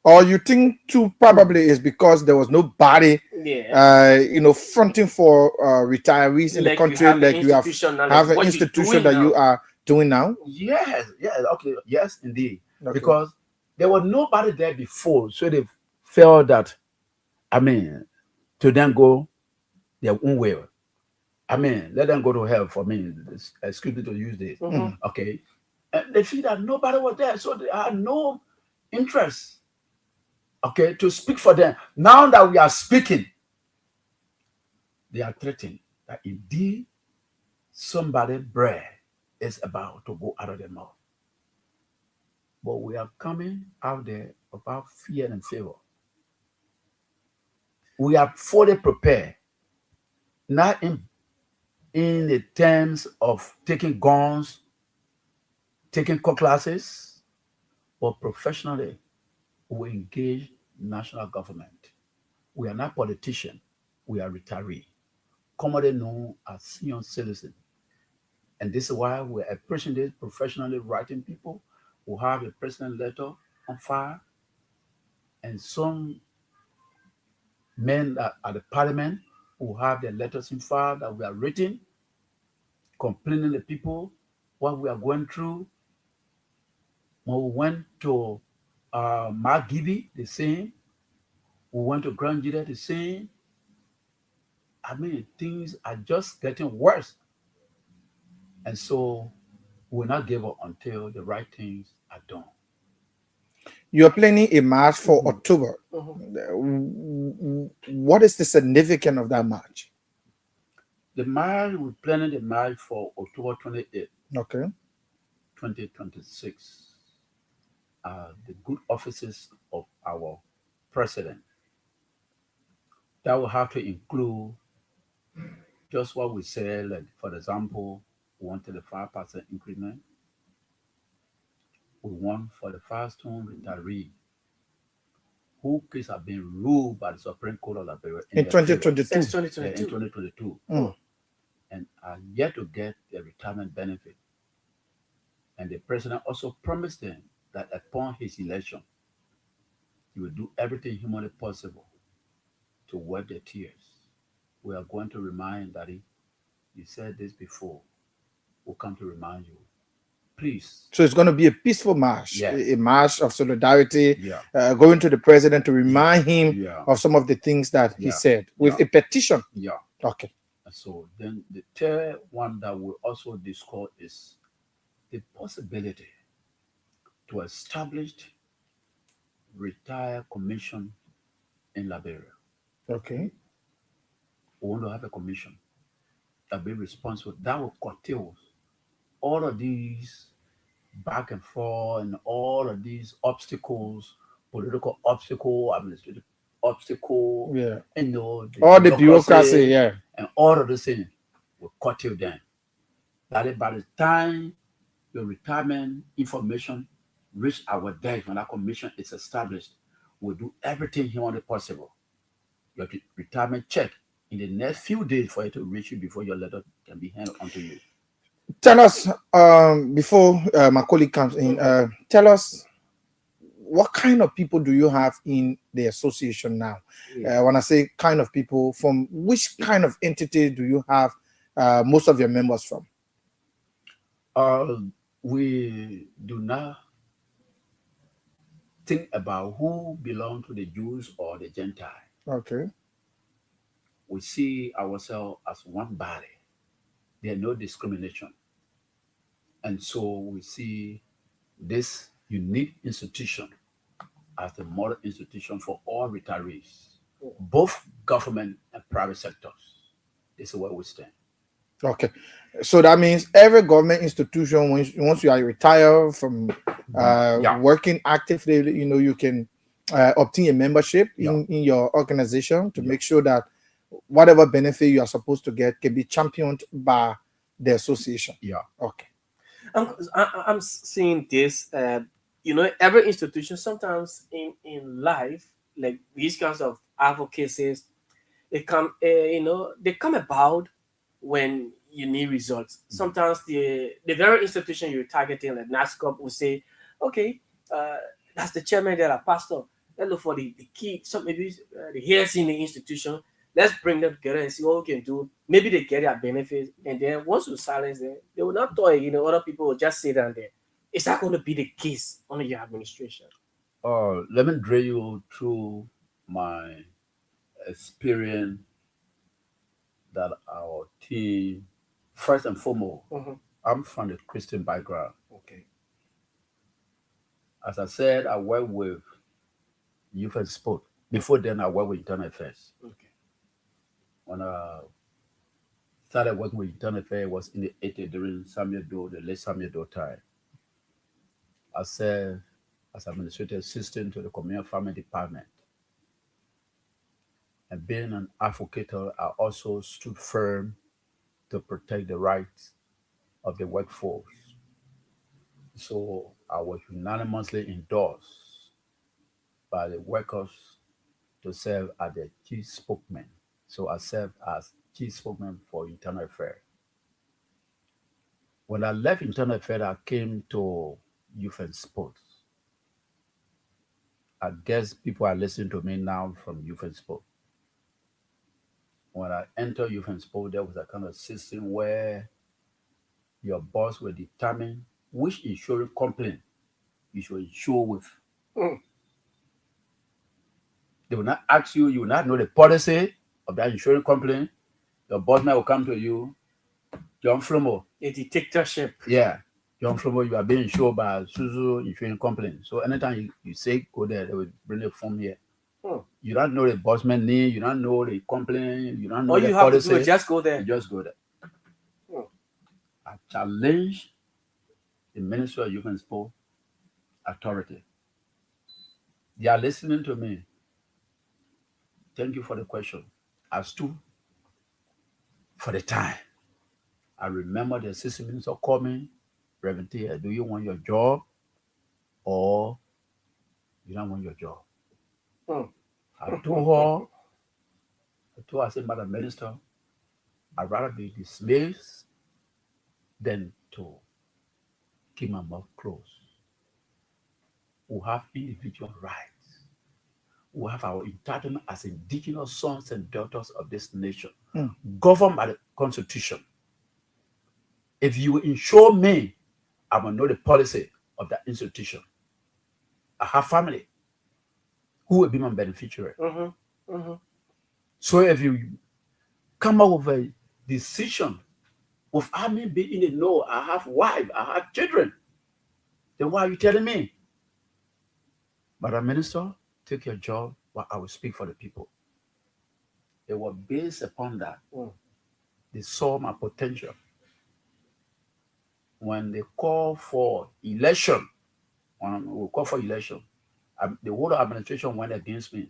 Or you think too probably is because there was nobody fronting for retirees in the country like you have an institution that you are doing now? Yes, okay, yes, indeed. Okay. Because there was nobody there before, so they felt that, to then go their own way. Let them go to hell for me. Excuse me to use this. Okay. And they feel that nobody was there, so they had no interest, okay, to speak for them. Now that we are speaking, they are threatening that indeed somebody's bread is about to go out of their mouth. But we are coming out there about fear and favor. We are fully prepared, not in the terms of taking guns, taking classes, but professionally, we engage national government. We are not politicians, we are retirees, commonly known as senior citizens. And this is why we're approaching this professionally writing people who have a personal letter on file, and some men at the parliament who have their letters in file that we are written, complaining to people what we are going through. When we went to Mark Gibby, the same. We went to Grand Judah, the same. Things are just getting worse. And so we'll not give up until the right things are done. You're planning a march for October. what is the significance of that march? The march, we're planning the march for October 28th, Okay. 2026. The good offices of our president. That will have to include just what we said, like, for example, we wanted a 5% increment. We want for the first time retiree who case have been ruled by the Supreme Court of Liberia In their favor. 2022. Since In 2022. 2022. Mm. And are yet to get their retirement benefit. And the president also promised them that upon his election, he will do everything humanly possible to wipe their tears. We are going to remind Daddy, you said this before. We'll come to remind you. Please. So it's going to be a peaceful march, Yes. a march of solidarity, Yeah. going to the president to remind him Yeah. of some of the things that he Yeah. said with Yeah. a petition. Yeah. Okay. So then the third one that we also discuss is the possibility to establish retired commission in Liberia. Okay. We want to have a commission that be responsible. That will curtail all of these back and forth and all of these obstacles, political obstacle, administrative obstacle, Yeah. all the bureaucracy, yeah. and all of those things will curtail them. That is, by the time your retirement information reach our desk when that commission is established, we'll do everything humanly possible. Your retirement check in the next few days for it to reach you before your letter can be handed onto you. Tell us, before my colleague comes in, tell us what kind of people do you have in the association now? Yeah. When I say kind of people, from which kind of entity do you have most of your members from? We do not think about who belong to the Jews or the Gentile. Okay. We see ourselves as one body. There's no discrimination. And so we see this unique institution as the model institution for all retirees, both government and private sectors. This is where we stand. Okay. So that means every government institution, once you are retired from working actively, you can obtain a membership in your organization to make sure that whatever benefit you are supposed to get can be championed by the association. Yeah. Okay. I'm seeing this, every institution sometimes in life, like these kinds of advocacies, they come about when you need results. Sometimes the very institution you're targeting, like NASCOP, will say, okay, that's the chairman there, a pastor. Let's look for the key, some maybe the hairs in the institution. Let's bring them together and see what we can do. Maybe they get their benefits, and then once you silence them, they will not talk. Other people will just sit down there. Is that going to be the case under your administration? Let me drill you through my experience that our team, first and foremost, I'm from the Christian background. Okay. As I said, I work with youth and sport. Before then, I worked with internal affairs. Okay. When I started working with internal affairs, was in the 80s during the late Samuel Doe time. I served as administrative assistant to the communal farming department. And being an advocate, I also stood firm to protect the rights of the workforce. So I was unanimously endorsed by the workers to serve as the chief spokesman. So I served as chief spokesman for internal affairs. When I left internal affairs, I came to youth and sports. I guess people are listening to me now from youth and sports. When I entered youth and sport, there was a kind of system where your boss will determine which insurance company you should insure with. They will not ask you, you will not know the policy of that insurance company. Your boss man will come to you, John Flomo. A dictatorship. Yeah. John Flomo, you are being insured by Suzu Insurance Company. So anytime you say go there, they will bring a form here. You don't know the bossman name. You don't know the complaint. You don't know All the you have to policy. do is just go there. You just go there. Hmm. I challenge the Ministry of Youth and Sport authority. They are listening to me. Thank you for the question. I stood for the time. I remember the assistant minister called me, Reverend T, do you want your job or you don't want your job? Hmm. I told her, I said, Madam Minister, I'd rather be dismissed than to keep my mouth closed. We have individual rights. We have our entitlement as indigenous sons and daughters of this nation, governed by the Constitution. If you insure me, I will know the policy of that institution. I have family who will be my beneficiary. So if you come up with a decision without me being in the know, I have wife, I have children, then why are you telling me? Madam Minister, take your job while I will speak for the people. It was based upon that. They saw my potential. When they call for election, the whole administration went against me.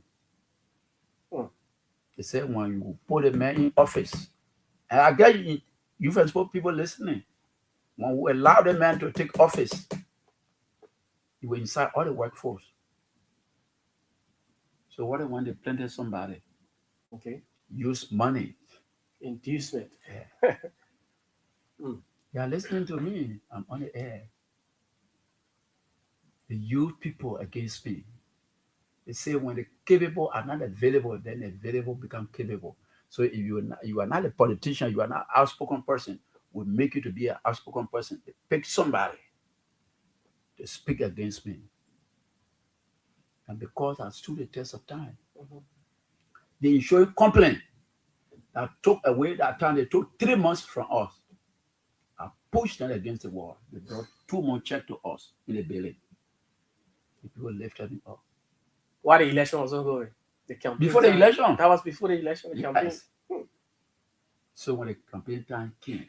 They said, when you put a man in office, and I get you've spoke people listening, when we allow the man to take office, you were inside all the workforce. So what when they planted somebody? Okay. Use money. Inducement. Yeah. They are listening to me. I'm on the air. They use people against me. They say when the capable are not available, then the available become capable. So if you are not a politician, you are not an outspoken person, we make you to be an outspoken person. They pick somebody to speak against me. And because I stood the test of time, the insurance complaint that took away that time, they took 3 months from us. I pushed them against the wall. They brought 2 months check to us in the building. The people lifted me up. Why the election was ongoing? The campaign Before the time. election. That was before the election, the campaign. Yes. So when the campaign time came,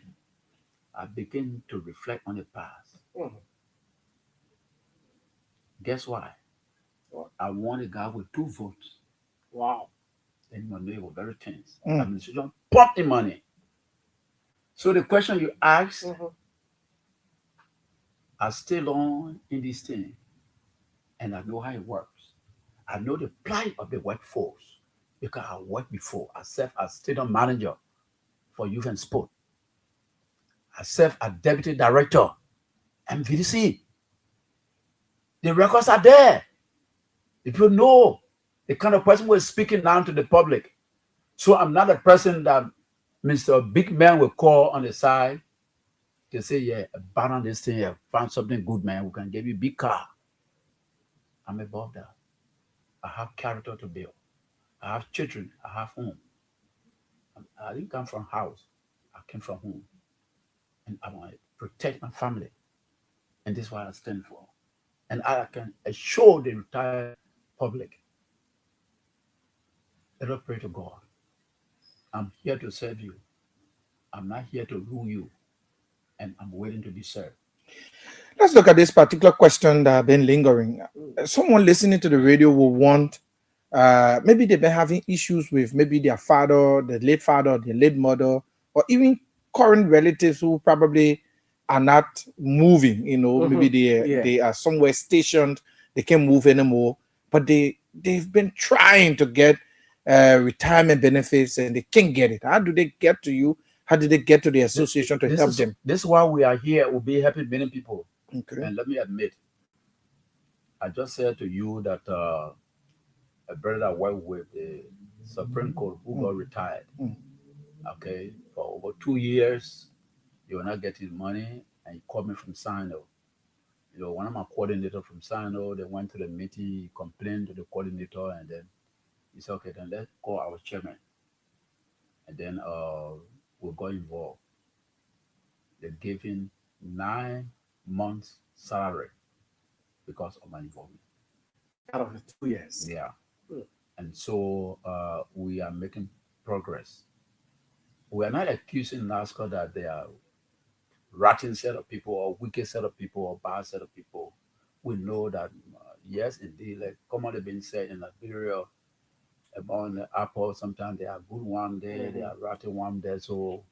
I began to reflect on the past. Guess why? I won a guy with 2 votes. Wow. And my name was very tense. Administration pumped in money. So the question you asked, I still on in this thing. And I know how it works. I know the plight of the workforce because I worked before. I served as stadium manager for youth and sport. I served as deputy director, MVDC. The records are there. If you know the kind of person who is speaking now to the public. So I'm not a person that Mr. Big Man will call on the side to say, yeah, abandon this thing here, find something good, man. We can give you a big car. I'm above that. I have character to build. I have children. I have home. I didn't come from house. I came from home. And I want to protect my family. And this is what I stand for. And I can assure the retired public. Let us pray to God. I'm here to serve you. I'm not here to rule you. And I'm waiting to be served. Let's look at this particular question that has been lingering. Someone listening to the radio will want, maybe they've been having issues with maybe their father, the late father, the late mother, or even current relatives who probably are not moving. Maybe they are somewhere stationed, they can't move anymore, but they've been trying to get retirement benefits and they can't get it. How do they get to you? How did they get to the association to help them? This is why we are here. We'll be helping many people. Okay. And let me admit, I just said to you that a brother that worked with the Supreme Court who got retired, okay, for over 2 years, you were not getting money, and he called me from Sino. One of my coordinators from Sino, they went to the meeting, he complained to the coordinator, and then he said, okay, then let's call our chairman. And then we got involved. They gave him 9 months salary because of my involvement. Out of the 2 years. Yeah. And so we are making progress. We are not accusing NASCO that they are rotten set of people or wicked set of people or bad set of people. We know that, yes, indeed, like commonly been said in Liberia about the apple, sometimes they are good one day, they are rotten one day. So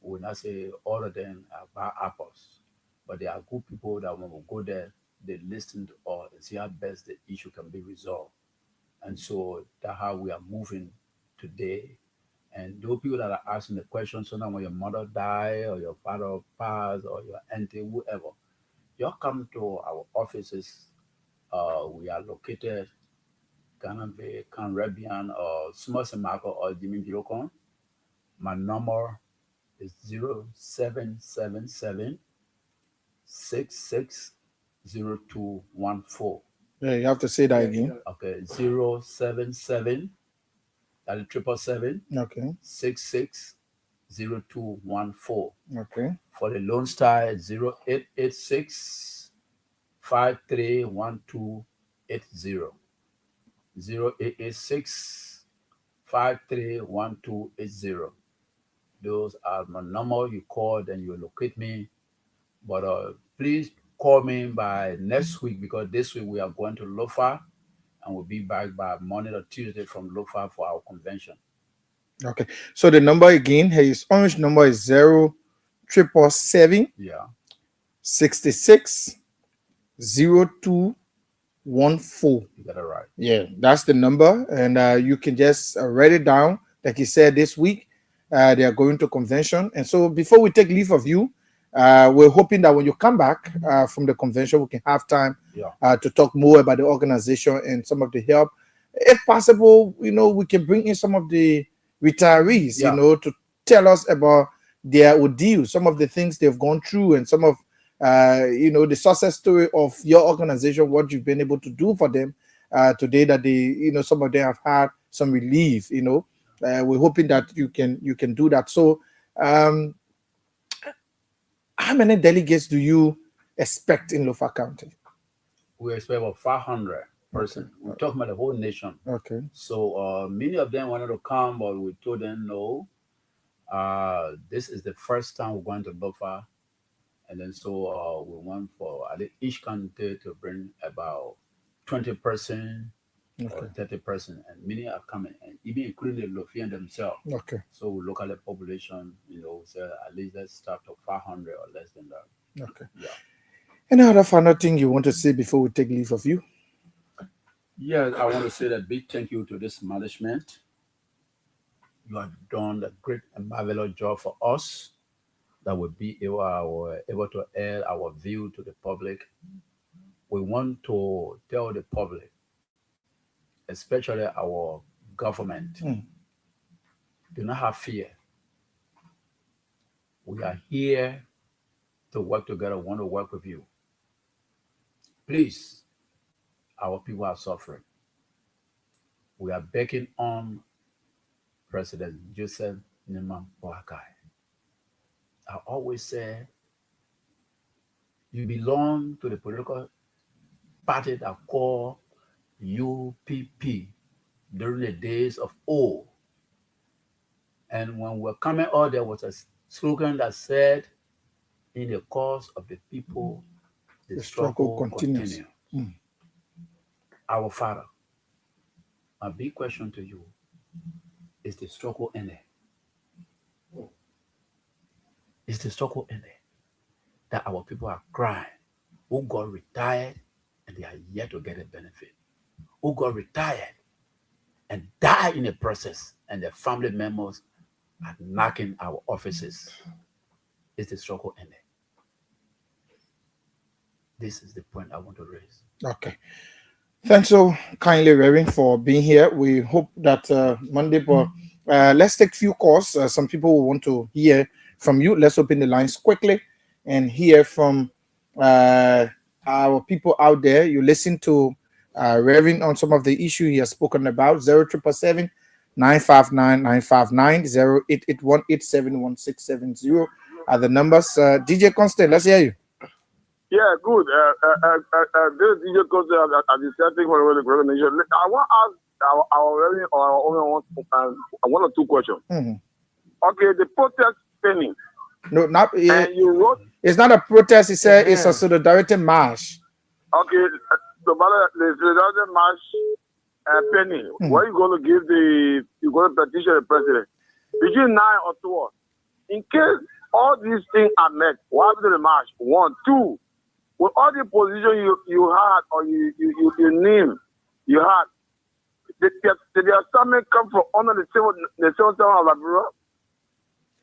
we will not say all of them are bad apples, but they are good people that when we go there, they listen to us and see how best the issue can be resolved. And so that's how we are moving today. And those people that are asking the question, so now when your mother die or your father pass or your auntie, whoever, you come to our offices. We are located Ganave, Canrebian, or Small Marco or Jimmy Bilokon. My number is 0777 660214. Yeah, you have to say that again. Okay, 077, that is 777 Okay. 660214. Okay. For the Lone Star, it's 0886 531280. 0886 531280. Those are my number. You call, then you locate me. But please call me by next week because this week we are going to Lofa and we'll be back by Monday or Tuesday from Lofa for our convention. Okay. So the number again, his orange number is 0777 Yeah. 66 0214. You got it right. Yeah, that's the number, and you can just write it down. Like you said, this week they are going to convention, and so before we take leave of you, we're hoping that when you come back from the convention, we can have time to talk more about the organization and some of the help. If possible, we can bring in some of the retirees, to tell us about their ordeal, some of the things they've gone through, and some of the success story of your organization, what you've been able to do for them today, that they, some of them have had some relief. We're hoping that you can do that. So how many delegates do you expect in Lofa County? We expect about 500 persons. Okay. We're talking about the whole nation. Okay. So many of them wanted to come, but we told them no. This is the first time we're going to Lofa. And then so we want for each county to bring about 20% or 30%, and many are coming, and even including the Lofian themselves. Okay. So we look at the population, say at least let's start to 500 or less than that. Okay. Yeah. Any other final thing you want to say before we take leave of you? Yeah, I want to say that big thank you to this management. You have done a great and marvelous job for us, that will be able to air our view to the public. We want to tell the public, especially our government, do not have fear. We are here to work together, want to work with you. Please, our people are suffering. We are begging on President Joseph Nima Boakai. I always say, you belong to the political party that called UPP during the days of old. And when we're coming out, there was a slogan that said, in the cause of the people, the struggle continues. Our Father, a big question to you, is the struggle ended? Is the struggle ended? That our people are crying, who got retired and they are yet to get a benefit, who got retired and died in the process, and their family members are knocking our offices. Is the struggle ended? This is the point I want to raise. Okay. Thanks so kindly, Reverend, for being here. We hope that Monday, but let's take few calls. Some people will want to hear from you. Let's open the lines quickly and hear from our people out there. You listen to Reverend on some of the issue he has spoken about. 0777 959 959 0881 871670 are the numbers. DJ Constant, let's hear you. Yeah, good. This DJ Constant at the setting for the organization. I want to ask only one or two questions. Okay, the protest spending. No, not and you wrote. It's not a protest. He said it's a solidarity march. Okay, the solidarity march penny. What are you going to give you're going to petition the president between 9 or 12? In case all these things are met, what happened to the march? 1, 2. With all the position you had or you named, you had, did the assignment come from under the civil of Liberia?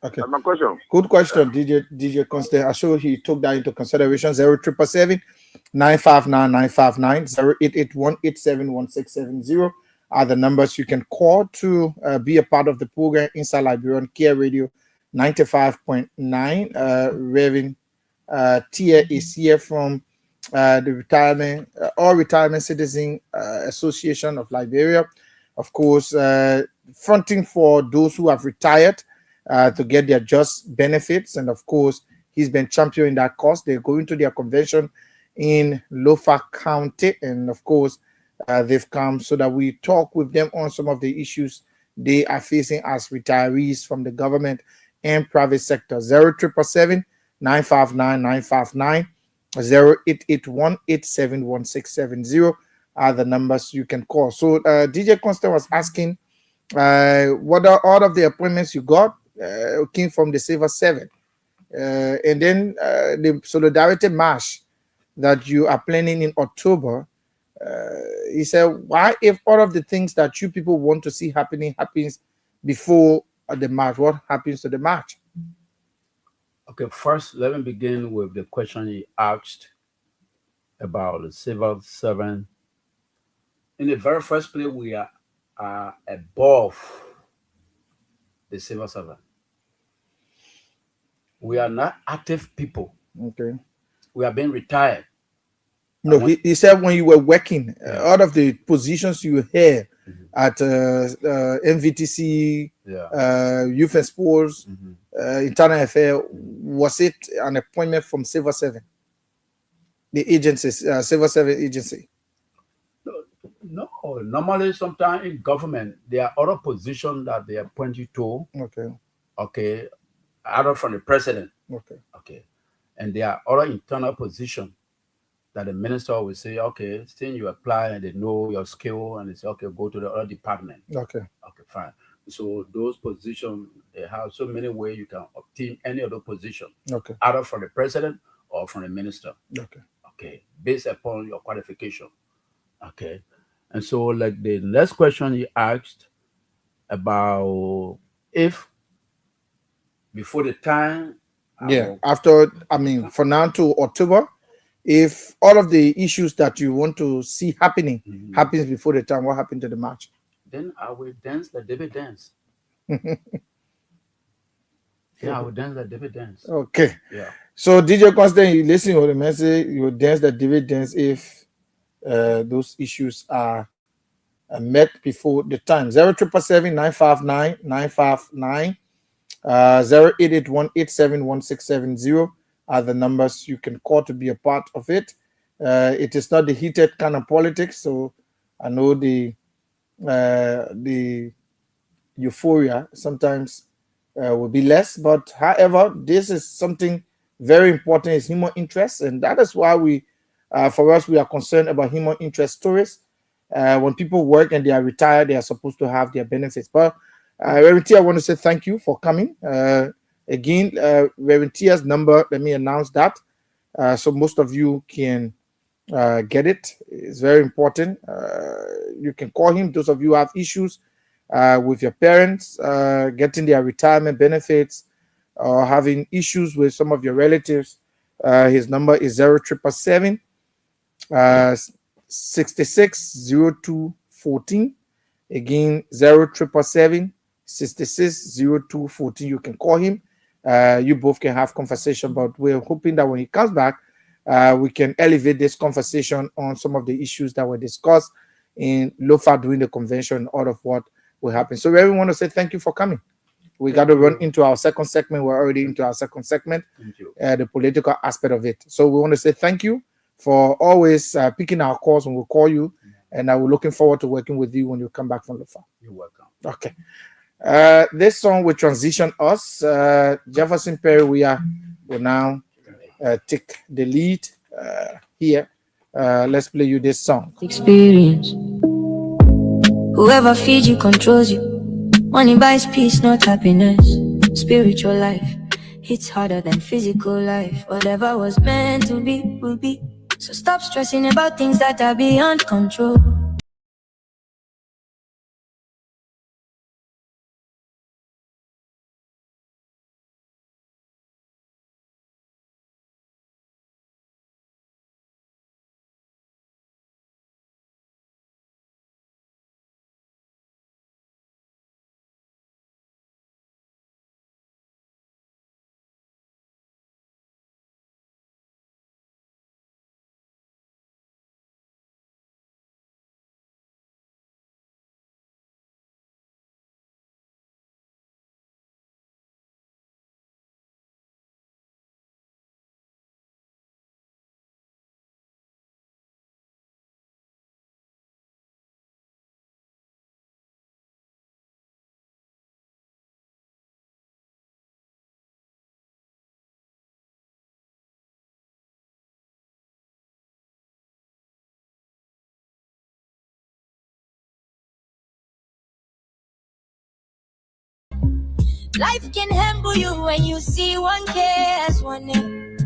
Okay. That's my question. Good question, DJ Constant. I sure he took that into consideration. 0777 959 959 0881 871670 are the numbers you can call to be a part of the program inside Liberian Care Radio 95.9. Reverend Tia is here from the Retirement Citizen Association of Liberia. Of course, fronting for those who have retired to get their just benefits. And of course, he's been championing that cause. They're going to their convention in Lofa County. And of course, they've come so that we talk with them on some of the issues they are facing as retirees from the government and private sector. 0777 959 959 0881 871670 are the numbers you can call. So DJ Constant was asking, what are all of the appointments you got came from the Silver 7? And then the Solidarity March that you are planning in October. He said, why, if all of the things that you people want to see happening happens before the march, what happens to the march? Okay, first, let me begin with the question he asked about the civil servant. In the very first place, we are above the civil servant. We are not active people. Okay. We are being retired. No, he said when you were working, out of the positions you had at MVTC, Youth and Sports, Internal Affairs, was it an appointment from Civil 7? The agencies, Civil 7 agency? No, normally sometimes in government, there are other positions that they appoint you to. Okay, either from the president. Okay. And there are other internal positions that the minister will say, okay, since you apply and they know your skill, and they say, okay, go to the other department. Okay, fine. So those positions, they have so many ways you can obtain any other position. Either from the president or from the minister. Okay, based upon your qualification. Okay. And so, like the next question you asked about if before the time. After, for now to October, if all of the issues that you want to see happening happens before the time, what happened to the march? Then I will dance the David dance. I will dance the David dance. Okay. So DJ Constant, you listen to the message, you will dance the David dance if those issues are met before the time. 0777 959 959 0881 871670 are the numbers you can call to be a part of it. It is not the heated kind of politics, so I know the euphoria sometimes will be less, but however, this is something very important. Is human interest, and that is why we for us, we are concerned about human interest stories. When people work and they are retired, they are supposed to have their benefits. But Reverend Tia, I want to say thank you for coming. Again, Reverend Tia's number, let me announce that so most of you can get it. It's very important. You can call him. Those of you who have issues with your parents, getting their retirement benefits, or having issues with some of your relatives, his number is 0777 660214. Again, 0777 660214. You can call him. You both can have conversation, but we're hoping that when he comes back, we can elevate this conversation on some of the issues that were discussed in Lofa during the convention, all of what will happen. So we want to say thank you for coming. We got to run into our second segment. We're already into our second segment, the political aspect of it. So we want to say thank you for always picking our calls when we call you And we're looking forward to working with you when you come back from the farm. You're welcome. Okay. This song will transition us. Jefferson Perry, will now take the lead here. Let's play you this song. Experience. Whoever feeds you controls you. Money buys peace, not happiness. Spiritual life hits harder than physical life. Whatever was meant to be will be. So stop stressing about things that are beyond control. Life can humble you when you see 1K as one name.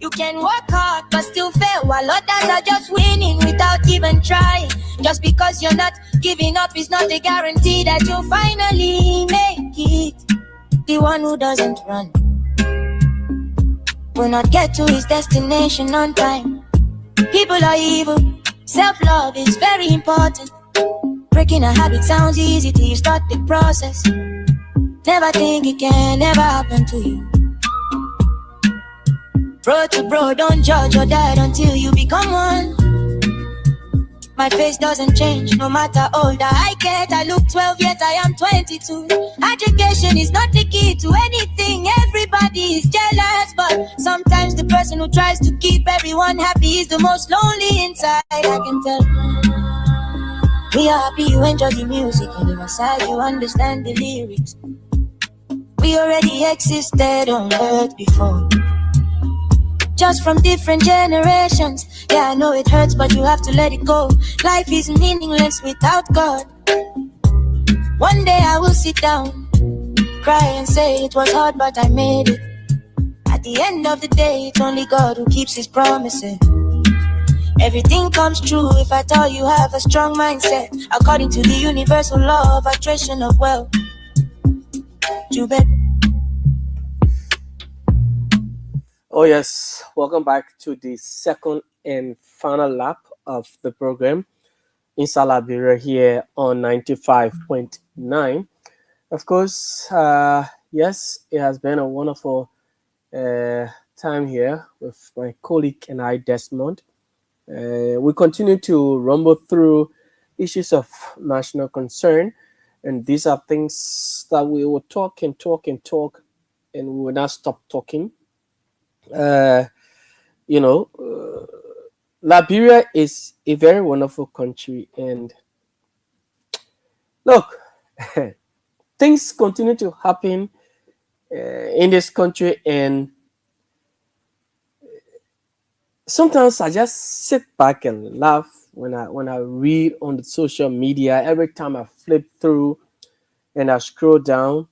You can work hard but still fail while others are just winning without even trying. Just because you're not giving up is not a guarantee that you'll finally make it. The one who doesn't run will not get to his destination on time. People are evil. Self-love is very important. Breaking a habit sounds easy till you start the process. Never think it can never happen to you. Bro to bro, don't judge or die until you become one. My face doesn't change no matter older I get. I look 12 yet I am 22. Education is not the key to anything. Everybody is jealous, but sometimes the person who tries to keep everyone happy is the most lonely inside. I can tell. We are happy you enjoy the music, and inside you understand the lyrics. We already existed on earth before, just from different generations. Yeah, I know it hurts, but you have to let it go. Life is meaningless without God. One day I will sit down, cry and say it was hard, but I made it. At the end of the day, it's only God who keeps his promises. Everything comes true if at all you have a strong mindset. According to the universal law of attraction of wealth. You bet. Oh yes, welcome back to the second and final lap of the program inside Liberia here on 95.9. Of course, yes, it has been a wonderful time here with my colleague and I, Desmond. We continue to rumble through issues of national concern, and these are things that we will talk and talk and talk, and we will not stop talking. Liberia is a very wonderful country, and look, things continue to happen in this country, and sometimes I just sit back and laugh when I read on the social media. Every time I flip through and I scroll down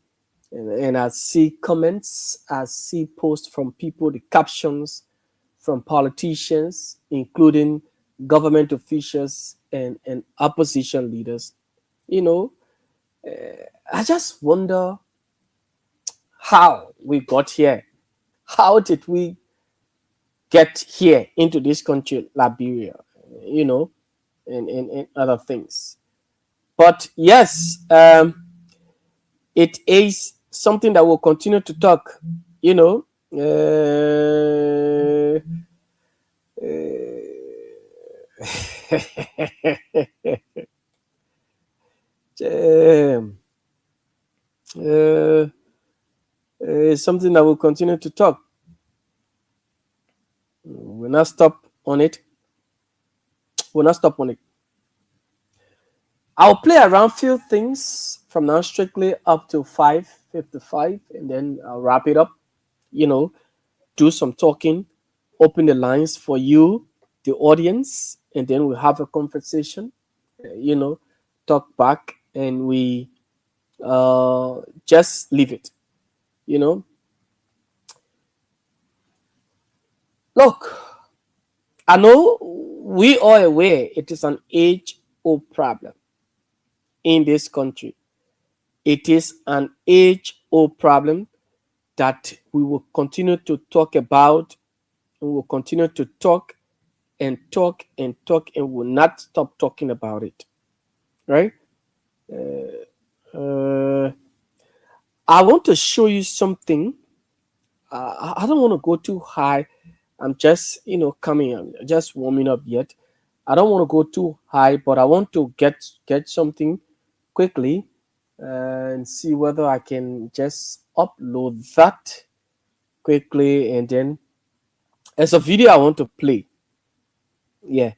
and I see comments, I see posts from people, the captions from politicians, including government officials and opposition leaders. I just wonder how we got here. How did we get here into this country, Liberia, and other things? But yes, it is something that we'll continue to talk, it's something that we'll continue to talk. We'll not stop on it. I'll play around few things from now strictly up to 5:55, and then I'll wrap it up. You know, do some talking, open the lines for you, the audience, and then we'll have a conversation. You know, talk back, and we just leave it. You know, look, I know we are aware it is an age-old problem in this country. It is an age-old problem that we will continue to talk about, and we'll continue to talk and talk and talk, and will not stop talking about it. Right? Uh, I want to show you something. I don't want to go too high. I'm just, coming. I'm just warming up yet. I don't want to go too high, but I want to get something quickly and see whether I can just upload that quickly, and then there's a video I want to play. Yeah,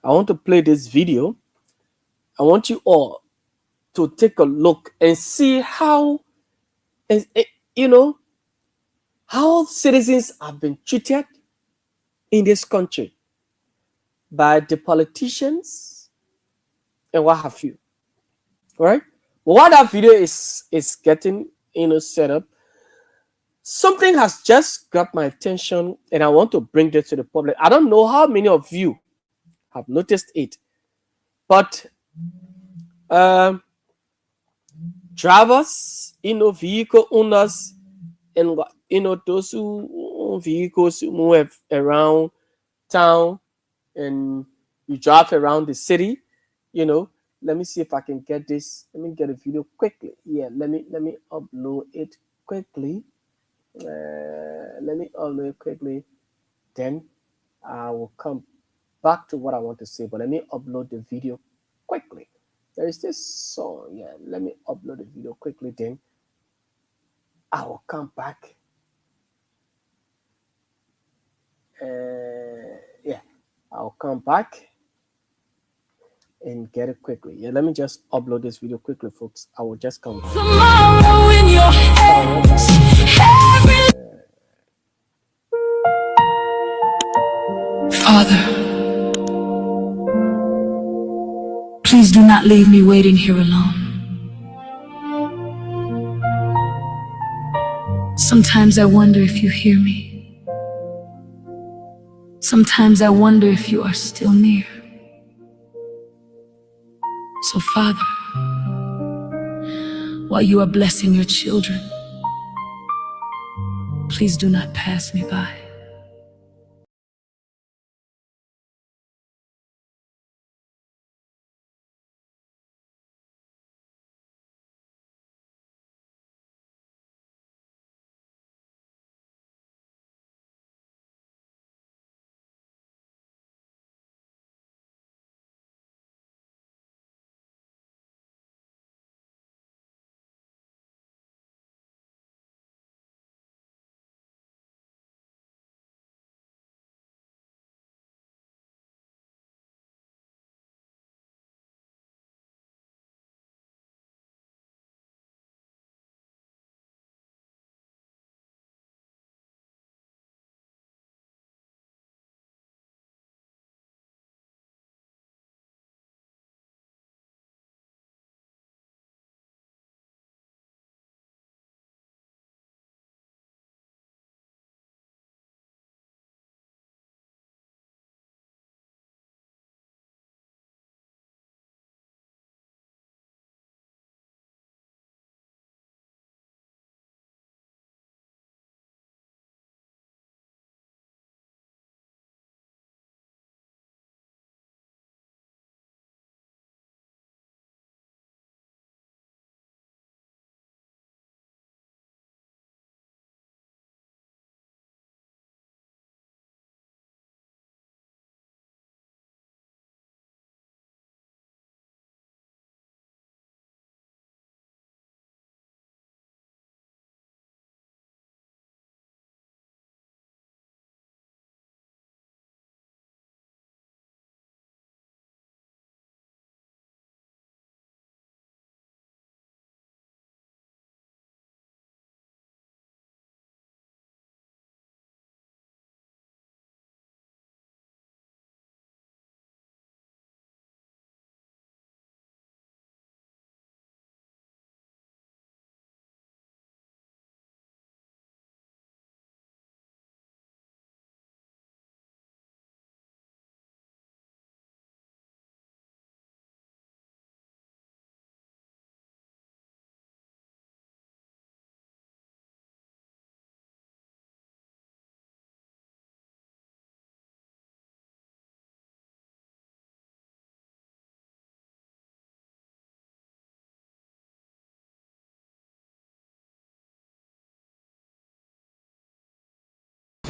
I want to play this video. I want you all to take a look and see how, eh, eh, you know, how citizens have been treated in this country by the politicians and what have you. Right? While that video is getting set up, something has just got my attention, and I want to bring this to the public. I don't know how many of you have noticed it, but um, drivers, vehicle owners, and those who vehicles who move around town, and you drive around the city. you know Let me see if I can get this. Let me get a video quickly. Yeah, let me upload it quickly. Let me upload it quickly, then I will come back to what I want to say, but let me upload the video quickly. There is this song. Yeah, let me upload the video quickly, then I will come back. Yeah, I'll come back and get it quickly. Yeah, let me just upload this video quickly, folks. I will just come back. Tomorrow in your hands. Father, please do not leave me waiting here alone. Sometimes I wonder if you hear me. Sometimes I wonder if you are still near. So, Father, while you are blessing your children, please do not pass me by.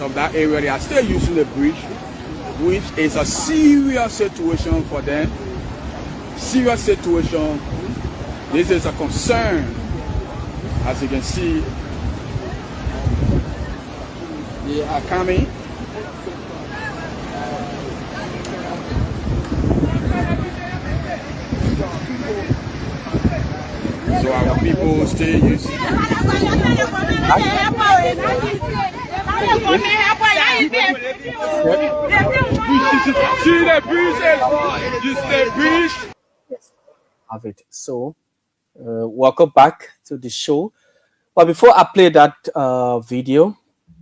of that area, they are still using the bridge, which is a serious situation for them. Serious situation. This is a concern. As you can see, they are coming. So our people stay using. See the bridge, just the bridge. Yes, have it. So, welcome back to the show. But before I play that video,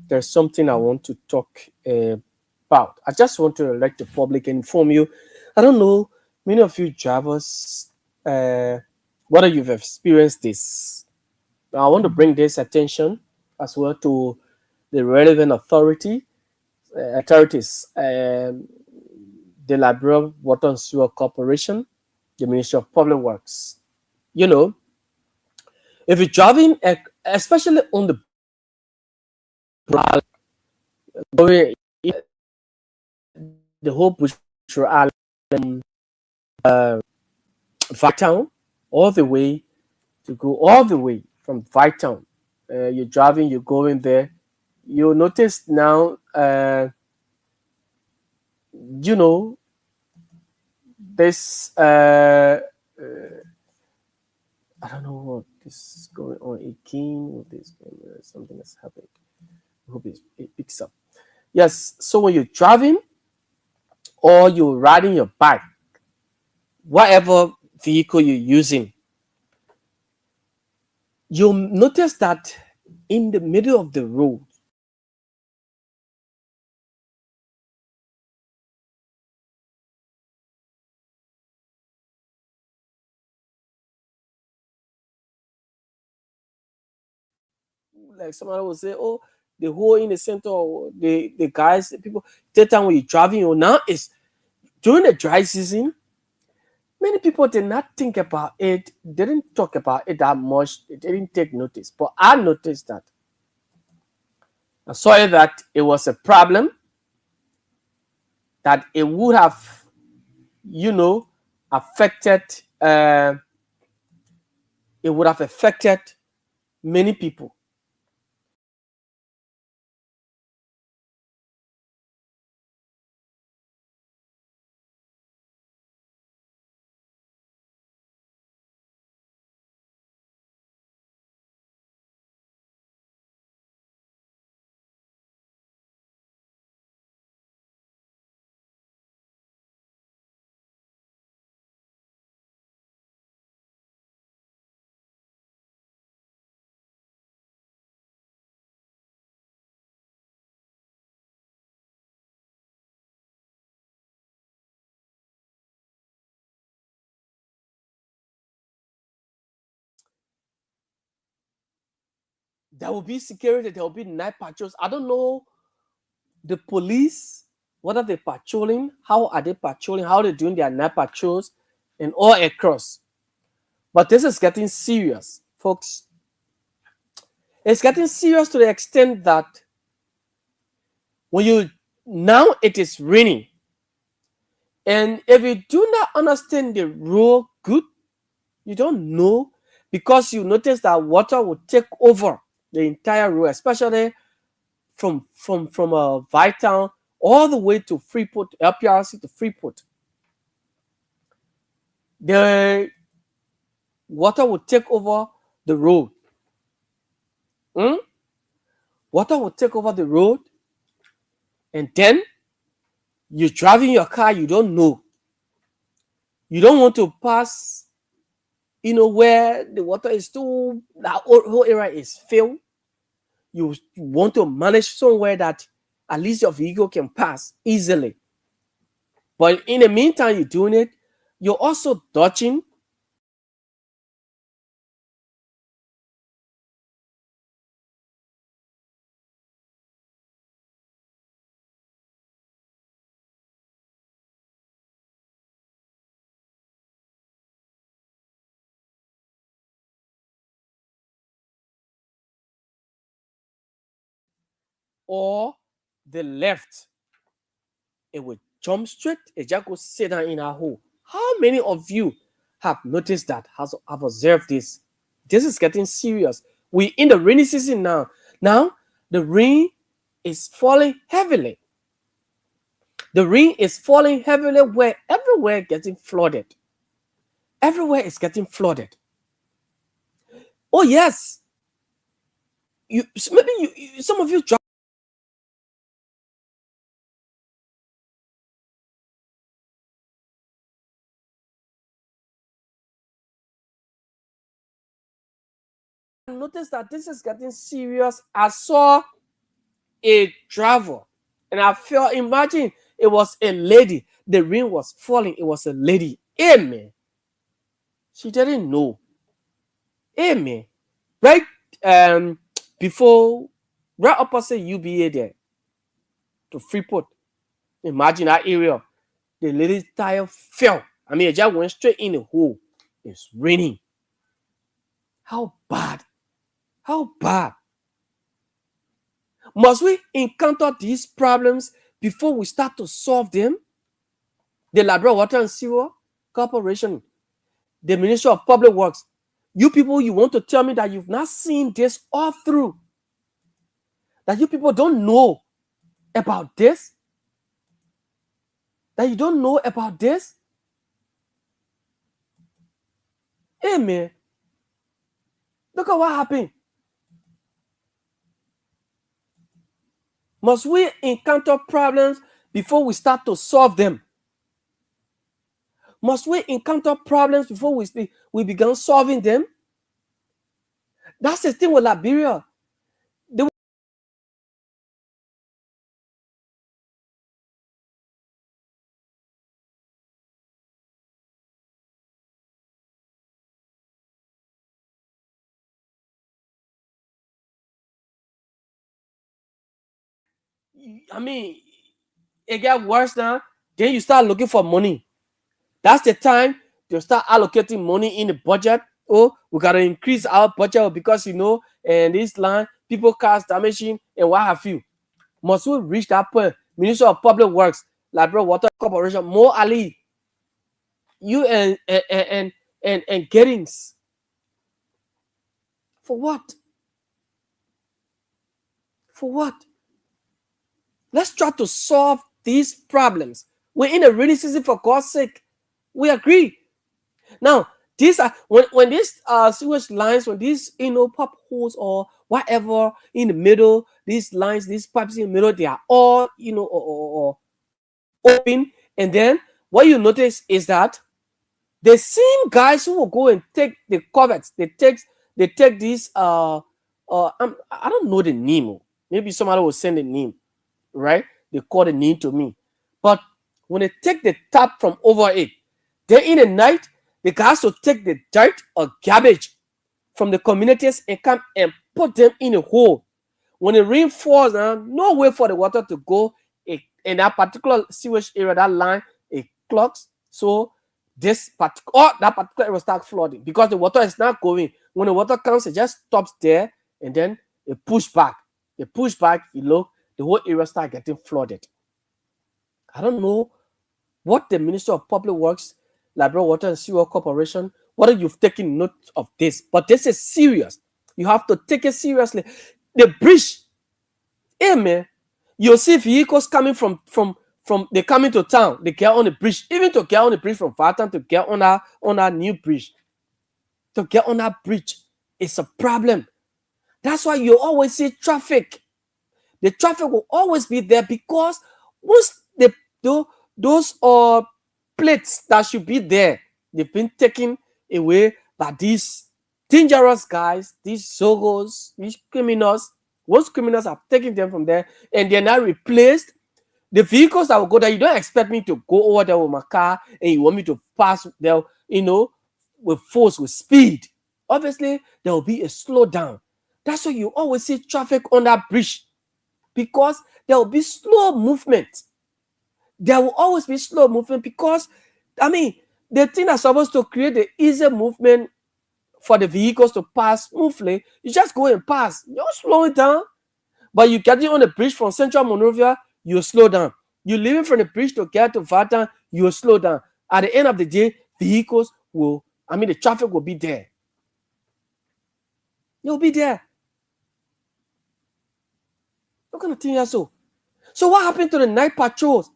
there's something I want to talk about. I just want to let the public inform you. I don't know, many of you drivers, whether you've experienced this. I want to bring this attention as well to the relevant authorities, the Liberia Water and Sewer Corporation, the Ministry of Public Works. You know, if you're driving, especially on the going the whole Bushra Island, Town, all the way to go all the way from Town. You're driving, you're going there. You'll notice now, you know, this I don't know what this is going on again with this something that's happened. I hope it picks up. Yes, so when you're driving or you're riding your bike, whatever vehicle you're using, you'll notice that in the middle of the road, like somebody will say, oh, the hole in the center, or the guys, the people, that time when you're driving, or now is during the dry season, many people did not think about it, didn't talk about it that much, they didn't take notice. But I noticed that. I saw that it was a problem, that it would have, you know, affected, it would have affected many people. There will be security, there will be night patrols. I don't know the police, what are they patrolling? How are they patrolling? How are they doing their night patrols and all across? But this is getting serious, folks. It's getting serious to the extent that when you now it is raining, and if you do not understand the rule good, you don't know, because you notice that water will take over the entire road, especially from Vital all the way to Freeport, LPRC to Freeport. The water will take over the road. Water will take over the road, and then you're driving your car, you don't know. You don't want to pass, where the water is too, that whole area is filled. You want to manage somewhere that at least your vehicle can pass easily. But in the meantime, you're doing it, you're also dodging. Or the left, it will jump straight, it just go sit down in a hole. How many of you have noticed that, have observed this? This is getting serious. We in the rainy season now. Now, the rain is falling heavily. The rain is falling heavily where everywhere getting flooded. Everywhere is getting flooded. Oh yes. Some of you notice that this is getting serious. I saw a driver and I felt, imagine it was a lady. The rain was falling. It was a lady. Amen. She didn't know. Amen. Right before, right opposite UBA there to Freeport. Imagine that area. The lady's tire fell. I mean, it just went straight in the hole. It's raining. How bad? How bad? Must we encounter these problems before we start to solve them? The Liberia Water and Sewer Corporation, the Ministry of Public Works, you people, you want to tell me that you've not seen this all through? That you people don't know about this? That you don't know about this? Hey, man. Look at what happened. Must we encounter problems before we start to solve them? Must we encounter problems before we begin solving them? That's the thing with Liberia. I mean, it gets worse now. Then you start looking for money. That's the time they start allocating money in the budget. Oh, we gotta increase our budget because and this land, people cars damaging and what have you. Must we reach that point? Minister of Public Works, Liberia Water Corporation, Mo Ali, you and Gettings. For what? For what? Let's try to solve these problems. We're in a rainy season, for God's sake. We agree. Now, these are when these sewage lines, when these pop holes or whatever in the middle, these lines, these pipes in the middle, they are all or open. And then what you notice is that the same guys who will go and take the coverts, they take these I don't know the name. Maybe somebody will send the name, right? They call the name to me. But when they take the tap from over it, then in the night, the guys will take the dirt or garbage from the communities and come and put them in a hole. When the rain falls, no way for the water to go in that particular sewage area, that line, it clogs. So that particular area will start flooding because the water is not going. When the water comes, it just stops there and then it push back. It push back, the whole area start getting flooded. I don't know what the Minister of Public Works, Liberia Water and Sewer Corporation, whether you've taken note of this, but this is serious. You have to take it seriously. The bridge, man, you'll see vehicles coming from they coming to town, they get on the bridge, even to get on the bridge from Vartan to get on our new bridge. To get on that bridge, it's a problem. That's why you always see traffic. The traffic will always be there because once those plates that should be there, they've been taken away by these dangerous guys, these Zogos, these criminals. Once criminals have taken them from there and they're now replaced, the vehicles that will go there, you don't expect me to go over there with my car and you want me to pass there, with force, with speed. Obviously, there will be a slowdown. That's why you always see traffic on that bridge, because there will be slow movement. There will always be slow movement because, the thing that's supposed to create the easy movement for the vehicles to pass smoothly, you just go and pass. You don't slow it down. But you getting on the bridge from Central Monrovia, you slow down. You leaving from the bridge to get to Vatan, you slow down. At the end of the day, vehicles will, the traffic will be there. You'll be there. What kind of thing is so? So what happened to the night patrols?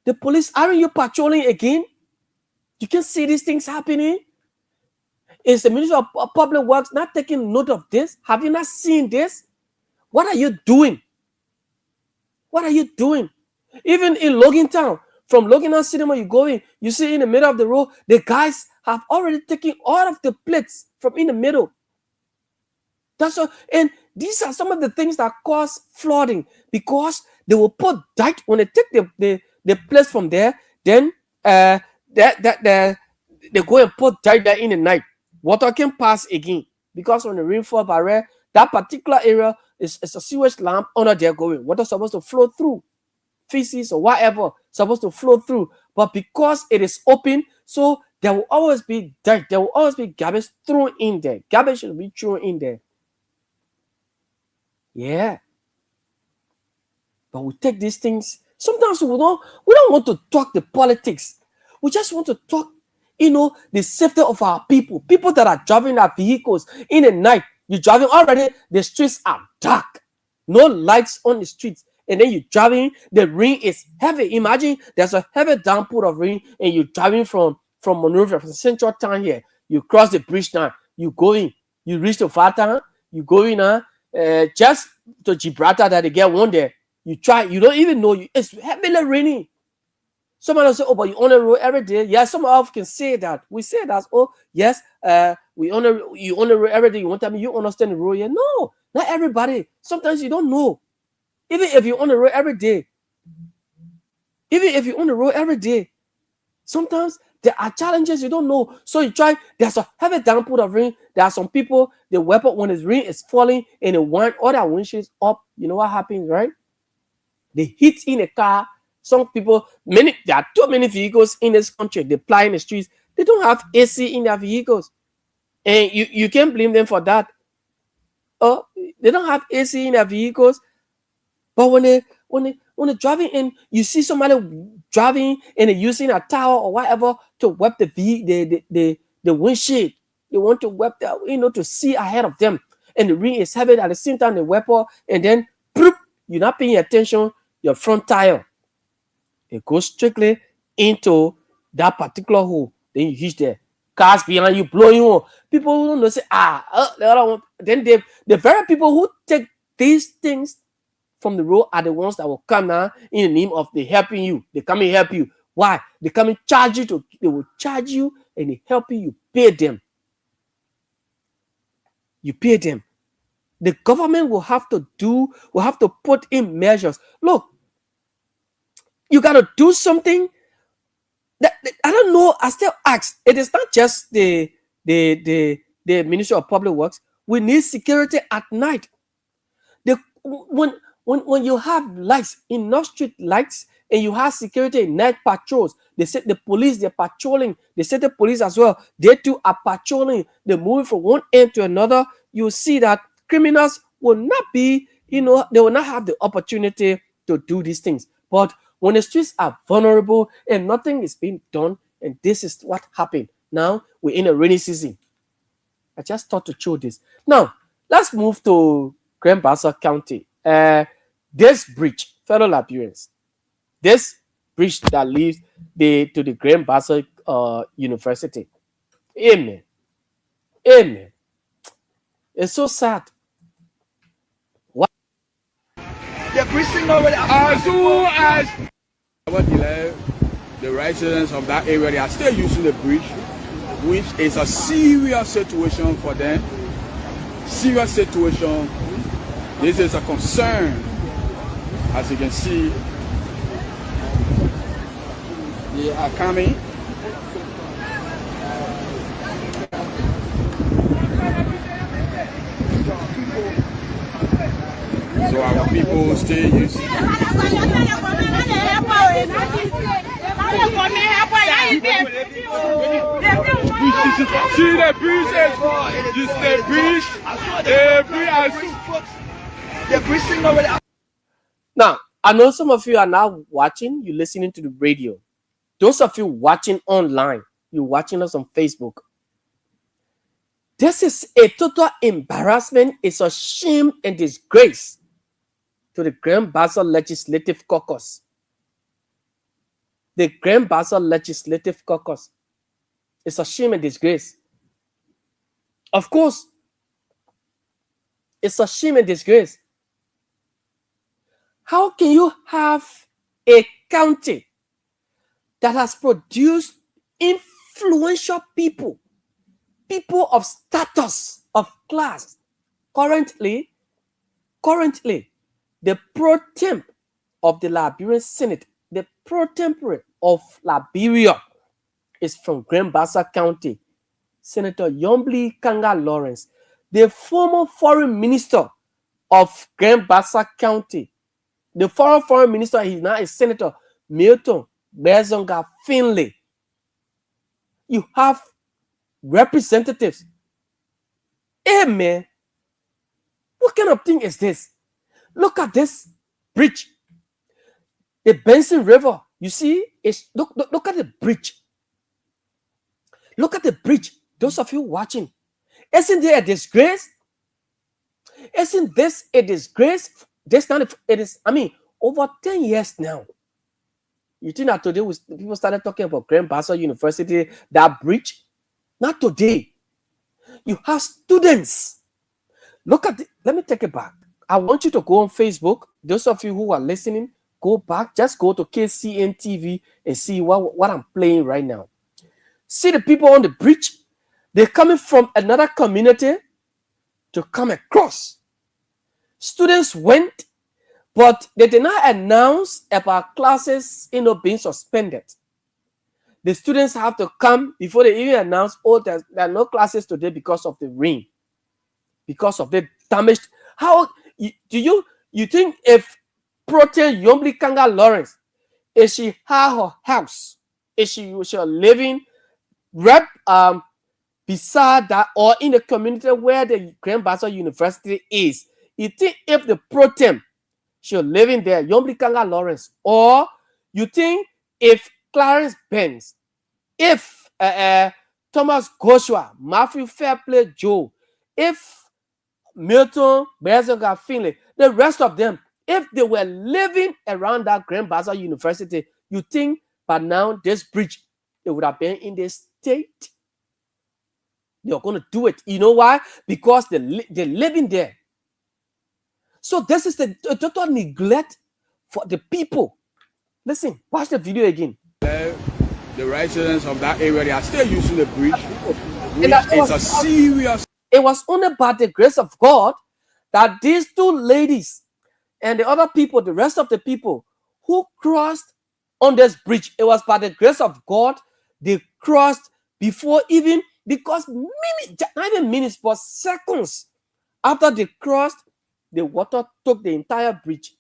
The police, aren't you patrolling again? You can see these things happening. Is the Ministry of Public Works not taking note of this? Have you not seen this? What are you doing? What are you doing? Even in Logan Town, from Logan Town Cinema, you go in, you see in the middle of the road, the guys have already taken all of the plates from in the middle. That's all. And these are some of the things that cause flooding, because they will put dirt when they take the plates from there. Then they go and put dirt there in the night. Water can pass again, because when the rainfall barrier, that particular area is a sewage lamp under there going. Water is supposed to flow through, feces or whatever supposed to flow through, but because it is open, so there will always be dirt. There will always be garbage thrown in there. Garbage should be thrown in there. Yeah. But we take these things. Sometimes we don't want to talk the politics. We just want to talk, the safety of our people. People that are driving their vehicles in the night. You're driving already, the streets are dark. No lights on the streets. And then you're driving, the rain is heavy. Imagine there's a heavy downpour of rain, and you're driving from Monrovia, from Central Town here. You cross the bridge now. You go in. You reach the Vatan. You go in just to Gibraltar that they get one there. You try. You don't even know. It's heavily raining. Someone will say, oh, but you on the road every day. Yes, some of us can say that. We say that. Oh, yes, you on the road every day. You want to tell me you understand the road? Yeah, no, not everybody. Sometimes you don't know. Even if you're on the road every day, sometimes there are challenges you don't know. So you try. There's a heavy downpour of rain. There are some people, the weapon when the rain is falling and the wind, all that windshields up. You know what happens, right? They hit in a car. Some people, there are too many vehicles in this country. They fly in the streets. They don't have AC in their vehicles. And you can't blame them for that. Oh, they don't have AC in their vehicles. But when they're driving and you see somebody driving and they're using a towel or whatever to wipe the windshield. They want to wipe that, to see ahead of them. And the rain is heavy at the same time, the wiper, and then you're not paying attention, your front tire. It goes strictly into that particular hole. Then you hit there. Cars behind you blowing on. People don't know, say, the other one. Then the very people who take these things from the road are the ones that will come now in the name of they helping you. They come and help you. Why? They come and charge you. They will charge you and they help you. You pay them. You pay them. The government will have to put in measures. Look, you got to do something. I don't know. I still ask. It is not just the Ministry of Public Works. We need security at night. When you have lights, enough street lights, and you have security in night patrols, they said the police, they're patrolling. They said the police as well. They too are patrolling. They're moving from one end to another. You see that criminals will not be, they will not have the opportunity to do these things. But when the streets are vulnerable and nothing is being done, and this is what happened. Now we're in a rainy season. I just thought to show this. Now, let's move to Grand Bassa County. This bridge, fellow Liberians, this bridge that leads to the Grand Bassa University. Amen. Amen. It's so sad. What? The prison over there. As soon as the residents of that area, they are still using the bridge, which is a serious situation for them. Serious situation. This is a concern. As you can see, they are coming. So our people stay using. See the bridge, the bridge, The precinct already. Now, I know some of you are now watching, you're listening to the radio. Those of you watching online, you're watching us on Facebook. This is a total embarrassment. It's a shame and disgrace to the Grand Bassa Legislative Caucus. The Grand Bassa Legislative Caucus. It's a shame and disgrace. Of course, it's a shame and disgrace. How can you have a county that has produced influential people, people of status, of class? Currently, the pro temp of the Liberian Senate, the pro tempore of Liberia, is from Grand Bassa County, Senator Yombli Kanga Lawrence. The former foreign minister of Grand Bassa County, the former foreign minister, he's now a senator, Milton Bezonga Finlay. You have representatives. Hey man, what kind of thing is this? Look at this bridge. The Benson River, you see, look at the bridge. Look at the bridge. Those of you watching, isn't there a disgrace? Isn't this a disgrace? This not, it is, I mean, over 10 years now. You think that today people started talking about Grand Bassa University, that bridge? Not today. You have students. Look at it. Let me take it back. I want you to go on Facebook. Those of you who are listening, go back. Just go to KCN TV and see what I'm playing right now. See the people on the bridge. They're coming from another community to come across. Students went, but they did not announce about classes being suspended. The students have to come before they even announce, oh, there are no classes today because of the rain, because of the damage. How do you think if Prote Yombli Kanga Lawrence, if she had her house, if she was living beside that or in the community where the Grand Bassa University is, you think if the pro tem she's living there, Yombli Kanga Lawrence, or you think if Clarence Benz, if Thomas Goshua, Matthew Fairplay Joe, if Milton Bezoga Finlay, the rest of them, if they were living around that Grand Bassa University, you think by now this bridge, it would have been in the state. They're going to do it. You know why? Because they're living there. So this is the total neglect for the people. Listen, watch the video again. The residents of that area, they are still using the bridge, which is a serious. It was only by the grace of God that these two ladies and the other people, the rest of the people who crossed on this bridge, it was by the grace of God they crossed before even, because not even minutes, but seconds after they crossed, the water took the entire bridge.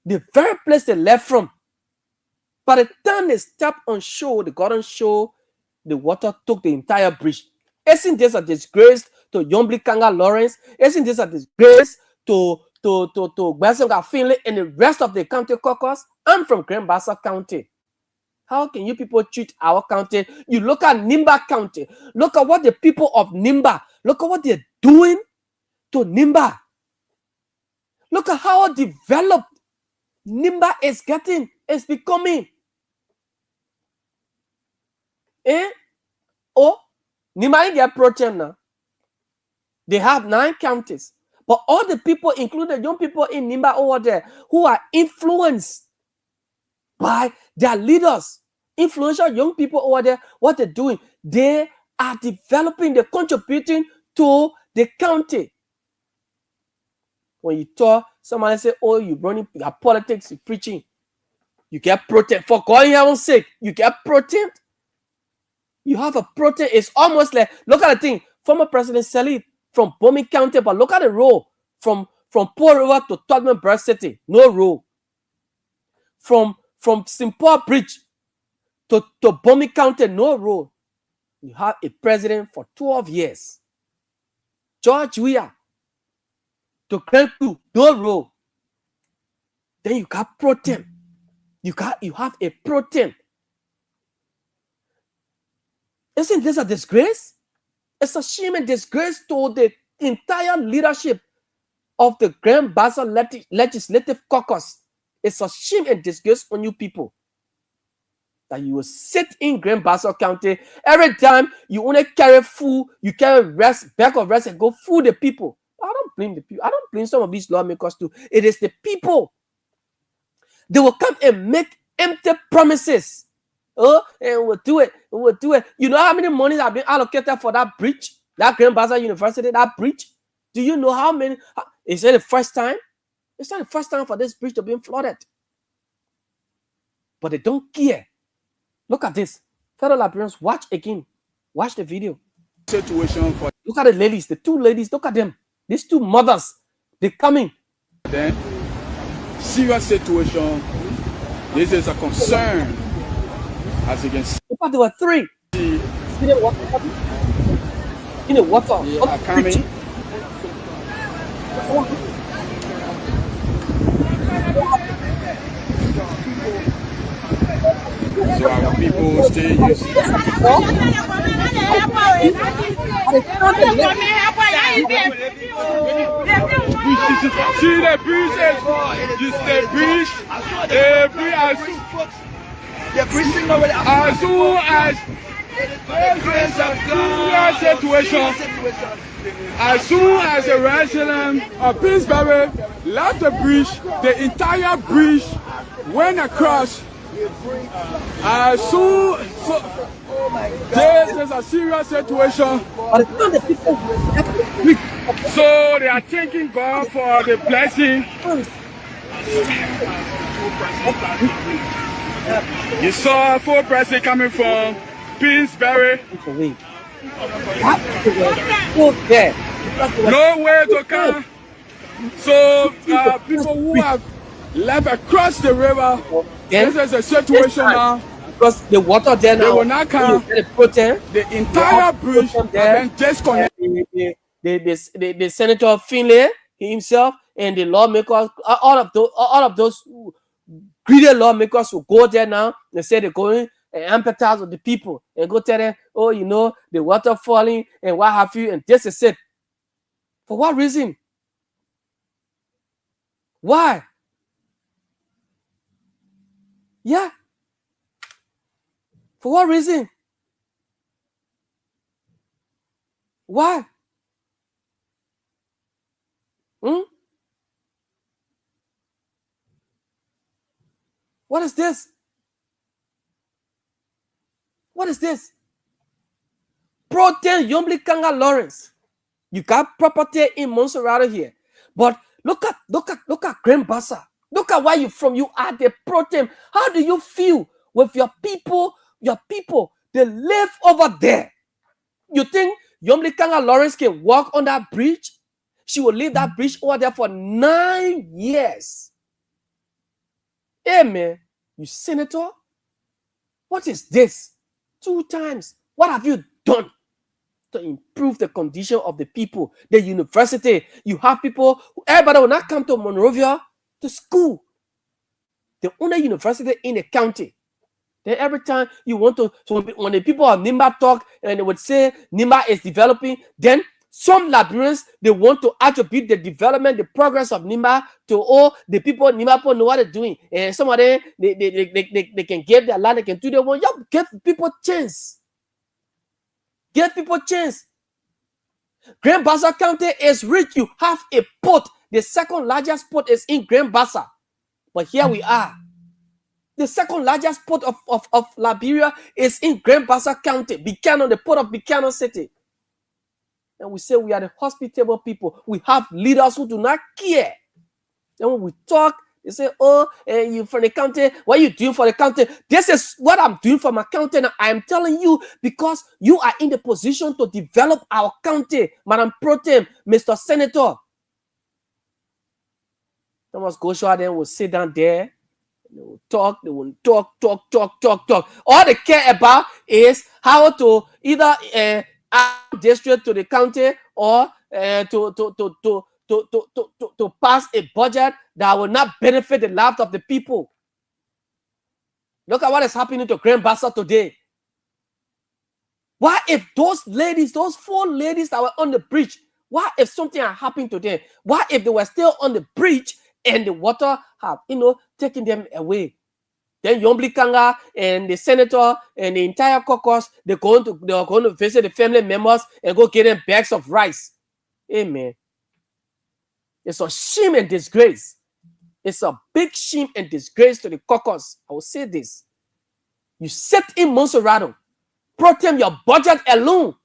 The very place they left from. By the time they stepped on shore, they got on shore, the water took the entire bridge. Isn't this a disgrace to Yombli Kanga Lawrence? Isn't this a disgrace to Bezonga Finlay and the rest of the county caucus? I'm from Grand Bassa County. How can you people treat our county? You look at Nimba County. Look at what the people of Nimba, look at what they're doing to Nimba. Look at how developed Nimba is getting, is becoming. Oh, Nimba in their protein now. They have 9 counties. But all the people, including young people in Nimba over there, who are influenced by their leaders, influential young people over there, what they're doing, they are developing, they're contributing to the county. When you talk, somebody say, oh, you're running your politics, you're preaching, you get protest. For God, heaven's sake, you get protest. You have a protest. It's almost like, look at the thing, former President Salif from Bomi County, but look at the road from Port River to Tottenham Bird City, no road. From St. Paul Bridge to Bomi County, no road. You have a president for 12 years. George Weah. to grant you no role. Then you got pro tem. You have a pro tem. Isn't this a disgrace? It's a shame and disgrace to the entire leadership of the Grand Bassa Legislative Caucus. It's a shame and disgrace on you people that you will sit in Grand Bassa County every time you only carry food, you carry bag of rice and go food the people. I don't blame the people. I don't blame some of these lawmakers too. It is the people. They will come and make empty promises. Oh, and we'll do it. We'll do it. You know how many monies have been allocated for that bridge? That Grand Bassa University, that bridge? Do you know how many? Is it the first time? It's not the first time for this bridge to be flooded. But they don't care. Look at this. Fellow Liberians, watch again. Watch the video. Situation for Look at the ladies, the two ladies. Look at them. These two mothers. They're coming. them. Serious situation. This is a concern. As you can see, In fact, there were three. In the water. they are coming. So our people stay used. See the breezes. This the breeze. The breeze as soon as situation. As soon as the resident of Pittsburgh left the bridge, the entire bridge went across. As soon this is a serious situation. So they are thanking God for the blessing. You saw a full person coming from Pittsburgh. No way to come. So people who have left across the river, this is a situation now. Because the water there now, they will not come. The entire bridge has been disconnected. The Senator Finlay himself and the lawmakers, all of those greedy lawmakers will go there now and say they're going and empathize with the people and go tell them, oh, you know, the water falling and what have you, and this is it. For what reason? Why? Yeah. For what reason? Why? What is this? What is this? Protein Yombli Kanga Lawrence. You got property in Montserrat here. But look at Grand Bassa. Look at where you're from. You are the protein. How do you feel with your people? Your people, they live over there. You think Yombli Kanga Lawrence can walk on that bridge? She will leave that bridge over there for 9 years. Hey, man, you senator, what is this? 2 times. What have you done to improve the condition of the people? The university, you have people, everybody will not come to Monrovia to school. The only university in the county. Then every time you want to, so when the people of Nimba talk and they would say Nimba is developing, then some Liberians, they want to attribute the development, the progress of Nimba to all the people in Nimba know what they're doing. And some of them, they can give their land, they can do their one. Yeah, give people chance. Give people chance. Grand Bassa County is rich. You have a port. The second largest port is in Grand Bassa. But here we are. The second largest port of Liberia is in Grand Bassa County, Buchanan, the port of Buchanan City. And we say we are the hospitable people. We have leaders who do not care. And when we talk, they say, oh, you from the county, what are you doing for the county? This is what I'm doing for my county. Now, I am telling you because you are in the position to develop our county. Madam Pro Tem, Mr. Senator. Thomas Goshua then will sit down there. They will talk, talk. All they care about is how to either add district to the county or to to pass a budget that will not benefit the lives of the people. Look at what is happening to Grand Bassa today. What if those ladies, those 4 ladies that were on the bridge, what if something had happened to them? What if they were still on the bridge and the water have, taken them away? Then Yombli Kanga and the senator and the entire caucus, they are going to visit the family members and go get them bags of rice. Amen. It's a shame and disgrace. It's a big shame and disgrace to the caucus. I will say this. You set in Monserrato, protem your budget alone.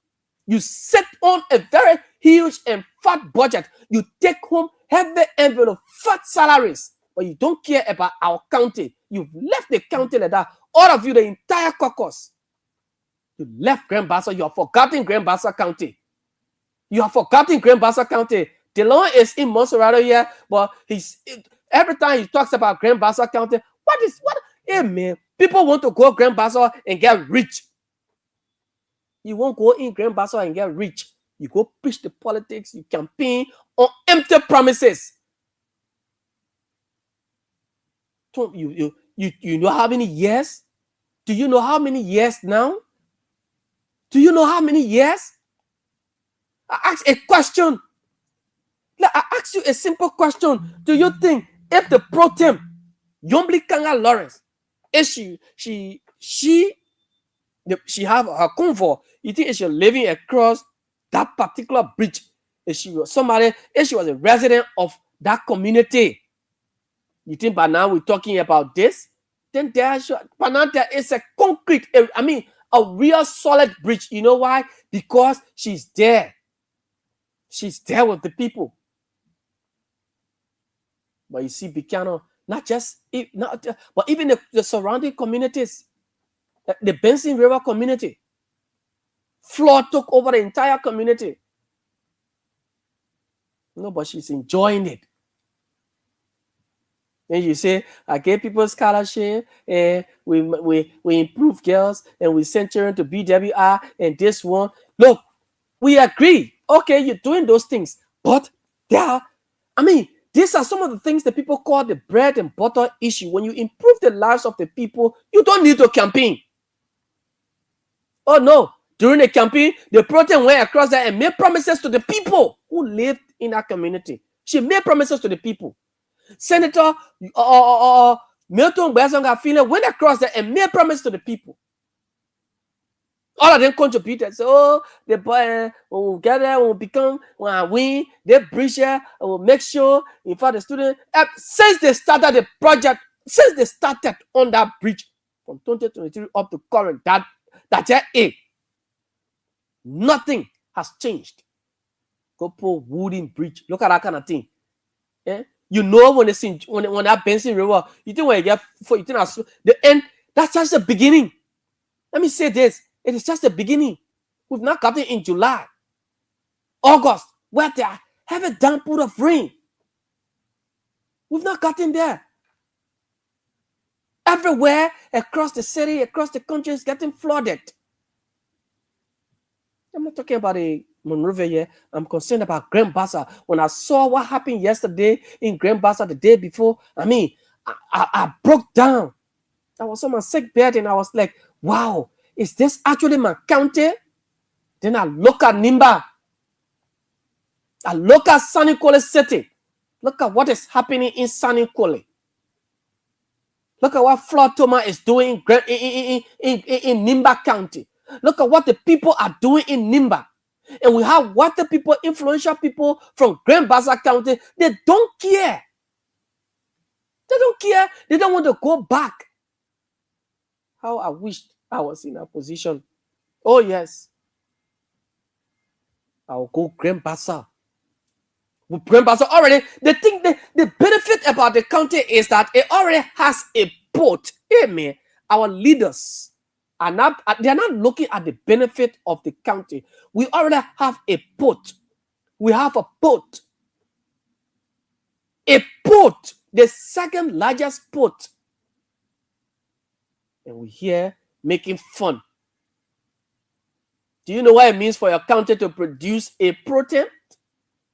You set on a very huge and fat budget. You take home heavy envelope, fat salaries, but you don't care about our county. You've left the county like that. All of you, the entire caucus. You left Grand Bassa. You have forgotten Grand Bassa County. You have forgotten Grand Bassa County. DeLon is in Monserrato here, but every time he talks about Grand Bassa County, hey man, people want to go Grand Bassa and get rich. You won't go in Grand Bassa and get rich. You go preach the politics, you campaign on empty promises. You know how many years? Do you know how many years now? Do you know how many years? I ask a question. I ask you a simple question. Do you think if the pro tem, Yombli Kanga Lawrence, if she have her convoy, you think if she's living across that particular bridge, if she was a resident of that community, you think by now we're talking about this? Then there is a concrete, a real solid bridge. You know why? Because she's there. She's there with the people. But you see, Bicano, but even the surrounding communities, the Benson River community, flood took over the entire community. No, but she's enjoying it. Then you say, I gave people scholarship, and we improve girls, and we send children to BWI, and this one. Look, we agree. Okay, you're doing those things, but these are some of the things that people call the bread and butter issue. When you improve the lives of the people, you don't need to campaign. Oh no, during the campaign, the pro-tem went across there and made promises to the people who lived in that community. She made promises to the people. Senator Milton Bezonga Fila went across there and made promises to the people. All of them contributed. So the boy will gather, will become, when win, they bridge here, will make sure, in fact, the student, since they started the project, since they started on that bridge from 2023 up to current, that's it. Nothing has changed. Go put wooden bridge. Look at that kind of thing. Yeah? You know when that Benson River, you think when you get you think that's the end, that's just the beginning. Let me say this. It is just the beginning. We've not gotten in July, August, where there have a downpour of rain. We've not gotten there. Everywhere across the city, across the country is getting flooded. I'm not talking about the Monrovia here. I'm concerned about Grand Bassa. When I saw what happened yesterday in Grand Bassa the day before, I broke down. I was on my sick bed and I was like, wow, is this actually my county? Then I look at Nimba. I look at Sanikole City. Look at what is happening in Sanikole. Look at what Floyd Thomas is doing in Nimba County. Look at what the people are doing in Nimba. And we have what the people, influential people from Grand Bassa County, they don't care. They don't care. They don't want to go back. How I wished I was in a position. Oh, yes. I'll go Grand Bassa. With Grand Bassa already, the benefit about the county is that it already has a port. Amen. Our leaders are not looking at the benefit of the county. We already have a port. We have a port. A port, the second largest port. And we're here making fun. Do you know what it means for your county to produce a protein?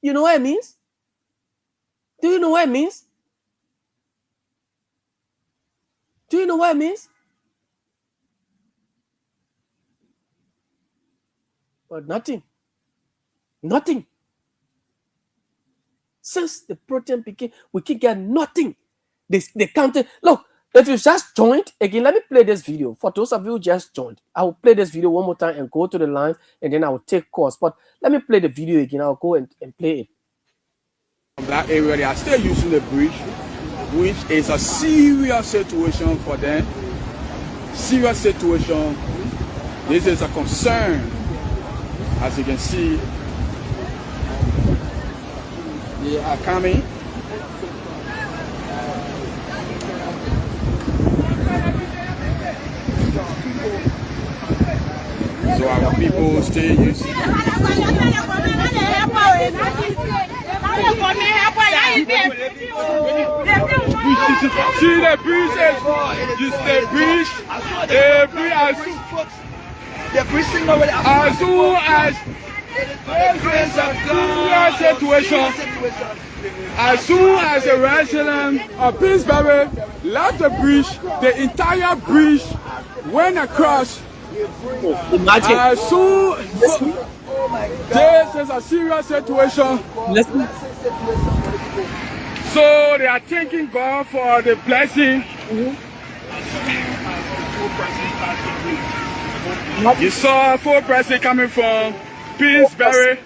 You know what it means? Do you know what it means? Do you know what it means? But nothing. Nothing. Since the protein became, we can get nothing. They counted. Look, if you just joined, again, let me play this video. For those of you who just joined, I will play this video one more time and go to the lines, and then I will take calls. But let me play the video again. I'll go and play it. From that area, they are still using the bridge, which is a serious situation for them. Serious situation. This is a concern. As you can see, they are coming. So our people stay using. See the bridge, the bridge, as soon as as soon as the resident of Pittsburgh left the bridge, the entire bridge went across. Imagine. As soon this is a serious situation. Listen. So they are thanking God for the blessing. You saw a full person coming from Pittsburgh.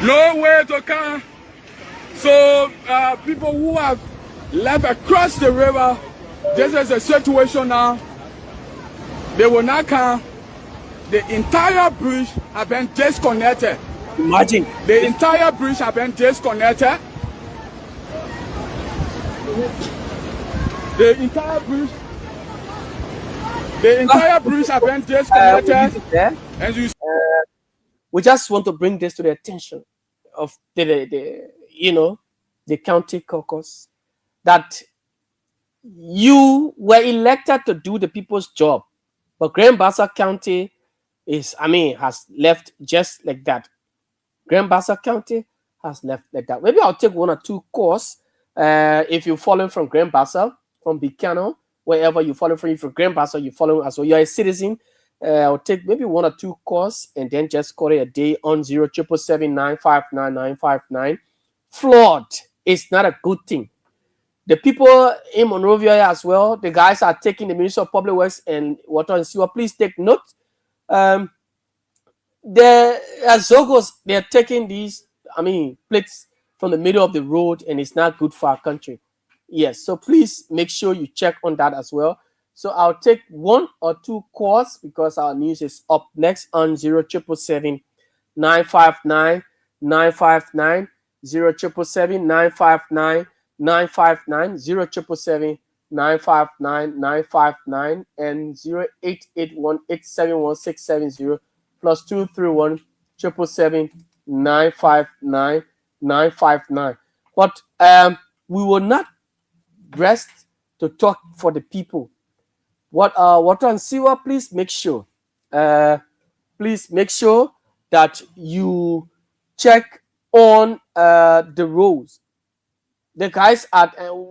No way to come. So people who have left across the river, this is a situation now. They will not come. The entire bridge has been disconnected. Imagine. The entire bridge has been disconnected. The entire bridge has been disconnected. And you We just want to bring this to the attention of the county caucus, that you were elected to do the people's job, but Grand Bassa County has left just like that. Grand Bassa County has left like that. Maybe I'll take one or two calls. If you're following from Grand Bassa, from Bicano, wherever you follow from, if you're Grand Bassa, you follow as well, you're a citizen. I'll take maybe one or two calls and then just call it a day on 0777959 Flawed is not a good thing. The people in Monrovia as well, the guys are taking the Ministry of Public Works and Water and Sewer. Please take note. The Zogos, they're taking these, plates from the middle of the road, and it's not good for our country. Yes, so please make sure you check on that as well. So I'll take one or two calls because our news is up next on 0777959 959 0777959 959 077 959 959 and 0881871670 plus 231 777 959 959. But we will not rest to talk for the people. Water and Sewer, please make sure that you check on the roads. The guys at